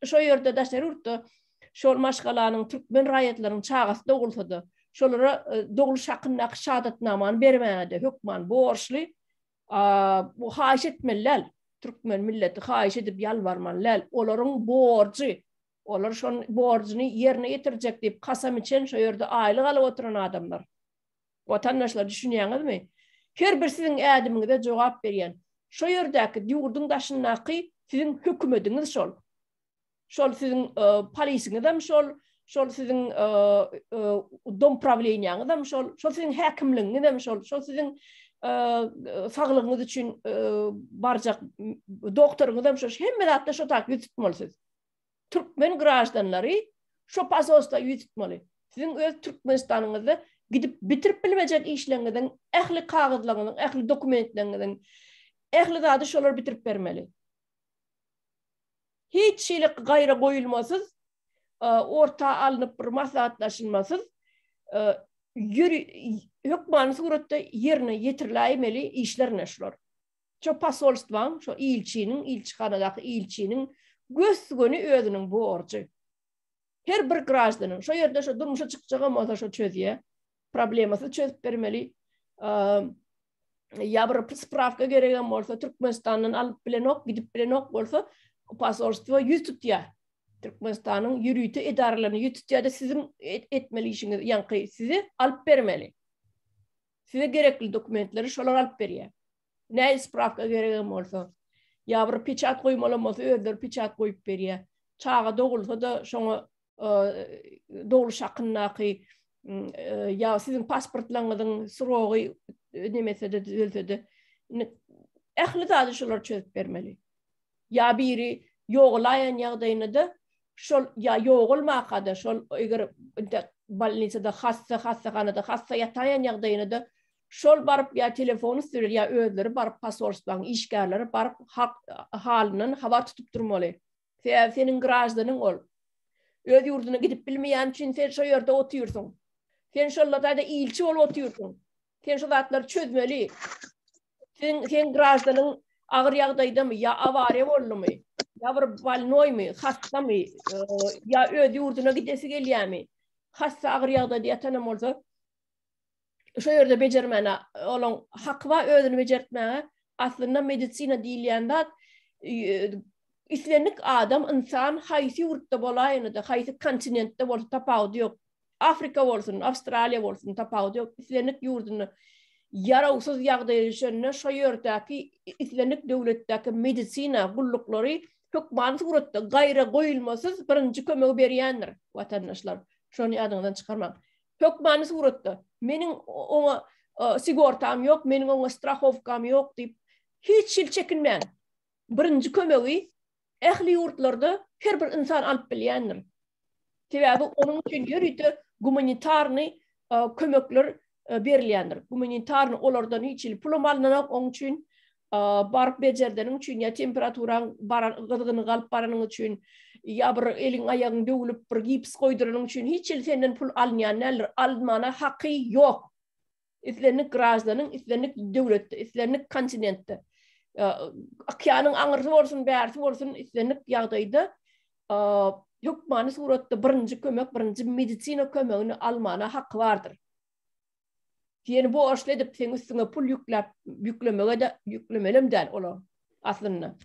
Şu yerde daşarurukta şol maşgalanın Türkmen rayetlerinin çağası doğulsadı. Şolara doğulu şakınnak şadatnamanı vermeyene de hükman borçlu. Bu haýyş etmeliler. Türkmen milleti haýyş edip yalvarmalylar. Olaryň borjy, olar şol borjyny ýerine ýetirjek diýip kasam içen şo ýerde aýlyk alyp oturan adamlar. Watandaşlar düşünýäňizmi? Her bir siziň ädimiňize jogap berýän. Şo ýerdäki ýurduň daşyndaky siziň hökümetiňiz şol. Şol siziň polisiňizem şol, şol siziň dom pravleniýaňyzem şol, şol siziň häkimligiňizem şol, şol siziň saglygyňyz üçin barjak doktoruňyzem şol, hemme zatda şo tak ýetitmelisiz. Türkmen grajdanlary şo pasosta ýetitmeli. Siziň öz Türkmenistanyňyzda gidip bitirip bilmejek işleriňizden, ähli kagızlaryňyň, ähli dokumentleriňizden, ähli zady şolar bitirip bermeli. Hiç şeylik gaýra goýulmasyz, orta alınıp bir maslahatlaşılmasız, hökman suratda ýerine ýetirilmeli işlerine şolar. Şo pasolstwan, şo ilçixanadaky ilçiniň gösgöni özüniň borjy. Her bir grajdanyň şo ýerde şo durmuşa çykjagam bolsa şo çözýär. Problemasy çözüp bermeli. Ya bir spravka gereken bolsa Türkmenistanyň alyp bilenok, gidip bilenok bolsa pasolstwa ýüz tutýar. Türkmenistanyň ýürüýti edaralaryny ýüz tutýar da siziň etmeli işiňiz, ýanky sizi alyp bermeli. Size gerekli dokumentleri şolar alyp berýär. Näme spravka gereken bolsa, ya bir peçat goýmaly bolsa özleri peçat goýup berýär. Çağa dogulsa da şoňa doguluş hakyndaky ya sizin pasportlaryňyzyň surogy nemese de düzeltedi. Ähli zady şolar çözüp bermeli. Ya biri ýoglaýan ýagdaýynda şol ya ýogulmakada şol eger balnisada hastahanada hasta ýataýan ýagdaýynda şol barıp ya telefonu sürer ya özleri barıp pasolstwan işgärleri barıp halynyň hawa tutup durmaly. Senin grajdanyň ol. Öz ýurduna gidip bilmeýän üçin sen şo ýerde oturýarsyň. Sen şollarda ilçi bolup oturýarsyň. Sen şo zatları çözmeli. Sen grajdanyň agyr ýagdaýdamy ya awariýa boldymy? Ya bir balnoymy, hastamy? Ya öz ýurduna gidesi gelýärmi? Hasta agyr ýagdaýda ýatan bolsa şo ýerde bejermene, olaň hakwa özüni bejertmäge aslında medisina diýilýände islenlik adam, insan haýsy ýurtda bolaýyny da, haýsy kontinentde bolsa tapawdy ýok. Afrika bolsun, Awstraliýa bolsun tapawdy ýok. Islenlik ýurduny yarawsyz ýagdaýa düşende şo ýerdäki islenlik döwletdäki medisina gullukları hökman suratda gaýra goýulmasyz birinji kömegi berýändir watandaşlar. Şonu ýadyňdan çykarmak. Hökman suratda meniň oňa sigortam ýok, meniň oňa strahowkam ýok diýip hiç şil çekinmän. Birinji kömegi ähli ýurtlarda her bir insan alyp bilýändir. Sebäbi onuň üçin ýürüýti humanitarny kömekler berilýändir. Humanitarny olardan hiç pulum alynok oň üçin barıp bejerdeniň üçin ya temperaturaň gyzygyny galyp baranyň üçin ya bir eliň aýagyň döwülüp bir gips goýduranyň üçin hiç senden pul alynýan näler almana haky ýok. Islenlik grajdanyň, islenlik döwletde, islenlik kontinentde okeanyň aňyrsy bolsun, bärsi bolsun islenlik ýagdaýda hökmany suratda birinji kömek, birinji medisina kömegini almana haky bardyr. Ýeni bu aşly edip sen üstüne pul ýüklemege de ýüklemelem däl olar aslında.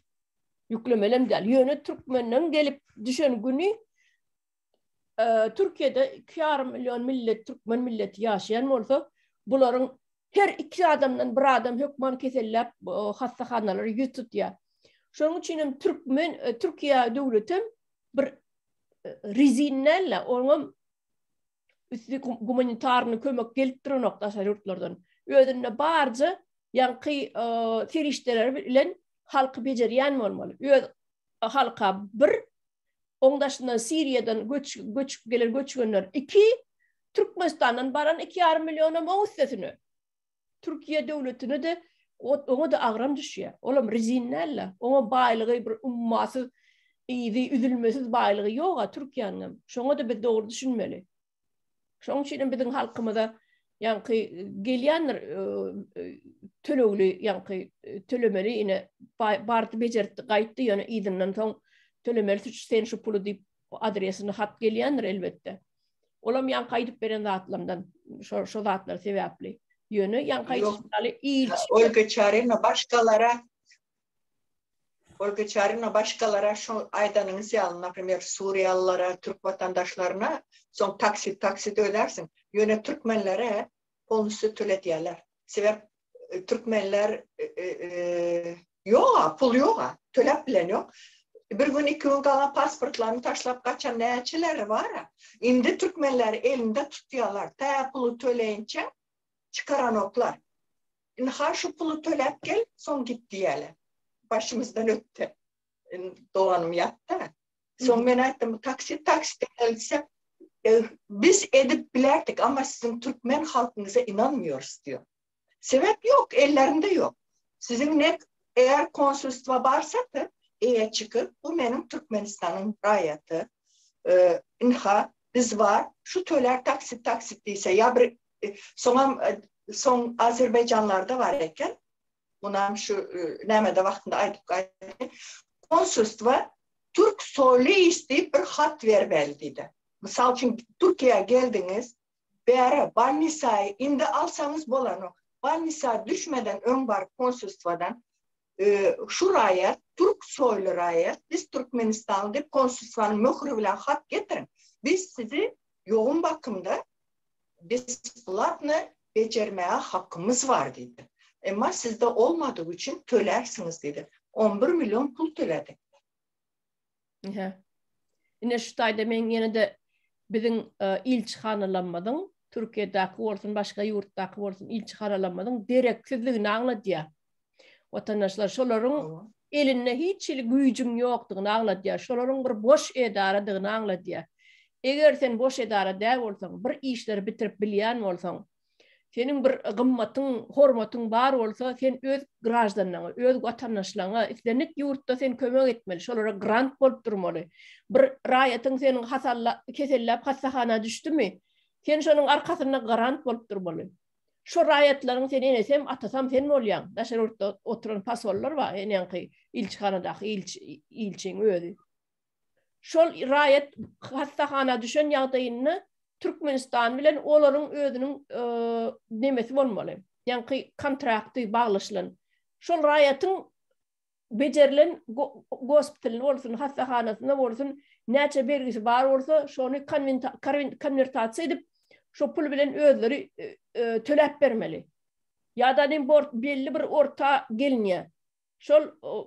Ýüklemelem däl. Ýöne Türkmenden gelip düşen güni Türkiýede 2,5 milyon millet Türkmen milleti ýaşaýan bolsa, bularyň her iki adamdan bir adam hökman kesellep hastahanalary ýüz tutýar. Şonuň üçin Türkiýe döwletim bir rizinnelle oňa üstü humanitarny kömek gelip duran noktaşar ýurtlardan. Özüne barjy ýanky ferişdeler bilen halky bejerýän bolmaly. Öz halka bir oňdaşyndan Siriýadan göçgenler 2 Türkmenistandan baran 2,5 milyon mawsesini. Türkiýe döwletine de oňa da agram düşýär. Olam rizinnelle, oňa baýlygy bir ummasy iýdi üzülmesiz baýlygy ýok Türkiýanyň. Şoňa da bir dogry düşünmeli. Şoň üçin biziň halkymyza ýanky gelýänler tölewli ýanky tölemeli ine bardy bejerdi gaýtdy ýöne izinden soň tölemeli sen şu pulu diýip adresini hat gelýänler elbetde. Olam ýanky aýdyp beren zatlardan şo zatlar sebäpli. Yönü yankayçıları ilç. Olga Çarina başkalara şu aydanınız yalın, например, Suriyallara, Türk vatandaşlarına son taksit ödersin. Yöne Türkmenlere polisi töle diyorlar. Sever Türkmenler yok, pul yok, tölep bilen yok. Bir gün 2 gün kalan pasportlarını taşlap kaçan neyçileri var ya. Şimdi Türkmenler elinde tutuyorlar. Ta pulu töleyince çıkaran oklar. Ha şu pulu tölep gel, son git diyelim. Başımızdan öttü. Doğanım yattı. Son ben ettim taksit else biz edip bilerdik ama sizin Türkmen halkınıza inanmıyoruz diyor. Sebep yok, ellerinde yok. Sizin ne eğer konsolosluğa varsa da çıkıp bu benim Türkmenistan'ın rayeti. İnha biz var. Şu töler taksit değilse ya bir son Azerbaycanlarda var eken bunam şu nemede vaktinde aydık konsolosluğa Türk soylu isteyip bir hat vermeldiydi. Misal için Türkiye'ye geldiniz beri Bannisa'yı indi alsanız bolan o. Bannisa düşmeden ön var konsolosluğadan şu rayet, Türk soylu rayet, biz Türkmenistan'da deyip konsolosluğanın mührü bilen hat getirin. Biz sizi yoğun bakımda biz bunlarla becermeye hakkımız var dedi. Ama sizde olmadığı için tölersiniz dedi. 11 milyon pul töledik. Yine şu tayda men yine de bizim ilçihanılanmadın, Türkiye'deki olsun, başka yurttaki olsun ilçihanılanmadın, direksizliğini anladı ya. Vatandaşlar şoların eline hiç gücün yoktuğunu anladı ya. Şoların bir boş edaradığını anladı ya. Eğer sen boş edara değil olsan, bir işleri bitirip bilyen olsan, senin bir gımmatın, hormatın var olsa, sen öz grajdanına, öz vatandaşlarına, istenik yurtta sen kömek etmeli, şolara grant bolup durmalı. Bir rayetın senin kesellep hastahana düştü mü, sen şonun arkasına grant bolup durmalı. Şu rayetlerin sen enesem, atasam sen mi olayan? Daşar orta oturan pasollar var, enenki ilçihanadaki ilçin özü. Şol rayet hastahana düşen yağdayını Türkmenistan bilen onların özünün nemesi olmalı. Yani kontraktı bağlaşılan. Şol rayetin becerilen hospitalin olsun, hastahanasında olsun, neçe belgisi var olsa, şonu konvertasyon edip, şu pul bilen özleri tölep vermeli. Ya da belli bir orta geliniye. Şol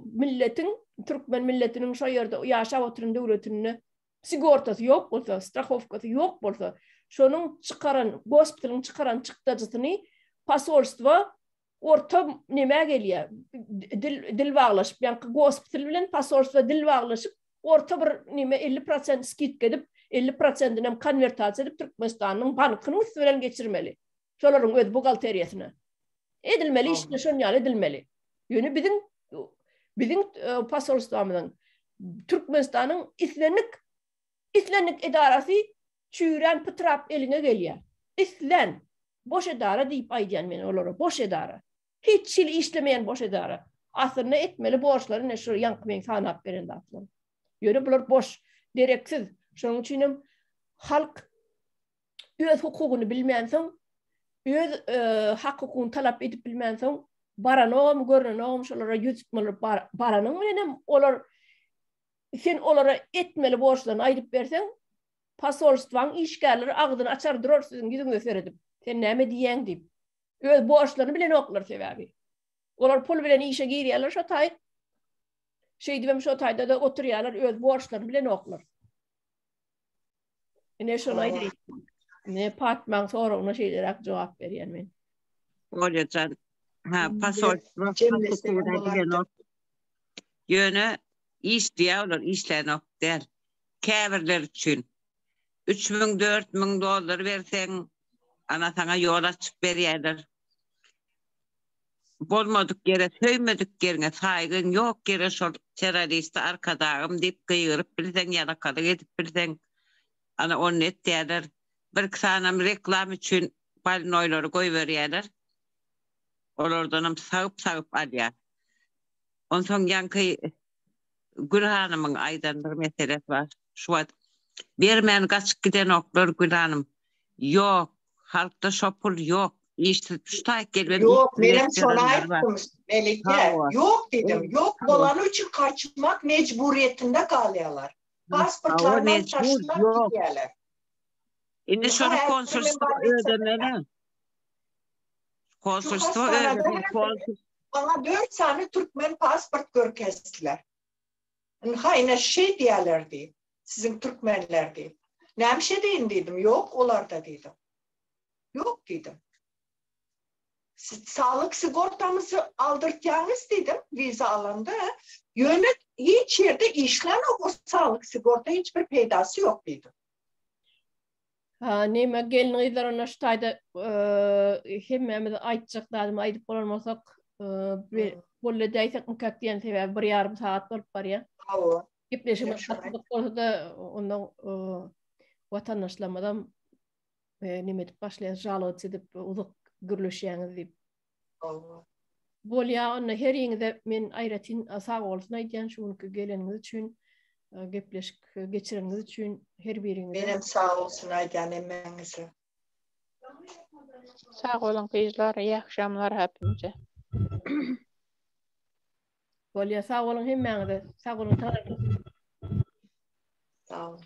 milletin, Türkmen milletinin şu yerde yaşa oturun devletinin sigortası yok olsa, strahowkası yok olsa, şunun çıkaran, hospitalın çıkaran çıktıcısını pasolstva orta neme geliyor? Dil bağlaşıp, yani hospital bilen pasolstva dil bağlaşıp, orta bir neme 50% skit edip, 50%'ine konvertasyon edip Türkmenistan'ın bankını üstünden geçirmeli. Şoların öz bugalteriyesine. Edilmeli, işte şunyan edilmeli. Yönü bizim pasolstvamızın Türkmenistan'ın İslenlik edarası çüren pıtrap eline geliyor. İslen. Boş edara deyip aydiyan beni olara. Boş edara. Hiç çil işlemeyen boş edara. Aslında etmeli borçları ne şu yankımen sanap verinde aslında. Yönü bunlar boş. Direksiz. Şunun için halk öz hukukunu bilmeyensin, öz hak hukukunu talep edip bilmeyensin, baranağım, görünağım, şolara yüz tutmalı baranağım, olar sen olara etmeli borçlarını ayırıp versen, pasolstvan işgalleri ağzını açar durur sizin yüzünüze seyredip. Sen neme diyen deyip. Öz borçlarını bilen oklar sebebi. Olar pul bilen işe giriyorlar şu tay. Şey diyeyim şu tayda da oturuyorlar öz borçlarını bilen oklar. Ne şuna değil. Ne patman sonra ona şeylere cevap veriyen ben. Öyle can. Pasolstvan bilen ok. Yönü iş diyorlar, işleyen ok değil. Kəbirler üçün 3.000-4.000 dolar versen ana sana yol açıp beriyerler. Bolmadık yere, söymedik yerine saygın yok yere şol teröristi arkadağım deyip kıyırıp bilsen yalakalı edip bilsen ana onu et derler. Bir kısanam reklam için balinoyları koy veriyerler. Olardanım sağıp alıyor. On son yankı Gül Hanım'ın aydan bir meselesi var. Şu an vermeyen kaçıp giden oklar Gül Hanım. Yok. Halkta şopul yok. İşte şu gelben. Yok, benim şuna ayttım Melike. Yok dedim. Yok, dolanı için kaçmak mecburiyetinde kalıyorlar. Pasportlarından taşınlar gidiyorlar. Şimdi şunu konsolosluğa ödemeli. Konsolosluğa ödemeli. Bana 4 tane Türkmen pasport görkestiler. Hayır, şey diyorlardı. Sizin Türkmenler değil. Ne bir şey deyin dedim. Yok, olar da dedim. Yok dedim. Sağlık sigortamızı aldırtacağınız dedim vize alanda. Yönet hiç yerde işlem o sağlık sigorta hiçbir peydası yok dedim. Neyme gelin ıydar ona şutayda hemmemiz aytacaklarım aydıp olmasak böyle deysek mükak diyen sebep 1,5 saat bolup var ya. Gepleşimiz şartlık olsa da ondan vatandaşlamadan nimet başlayan jalıt edip uzak gürleşýäňiz diýip. Bolýa onda her ýerde men aýratyn sag bolsun aýdýan şunuky geleniňiz üçin gepleşik geçireniňiz üçin her biriňize. Benim sağ olsun aýdýan emmeňize. Sağ olun kızlar, iyi akşamlar hepinize. Bolýa sag bolun hemmeňize. Sag bolun. Sağ olun.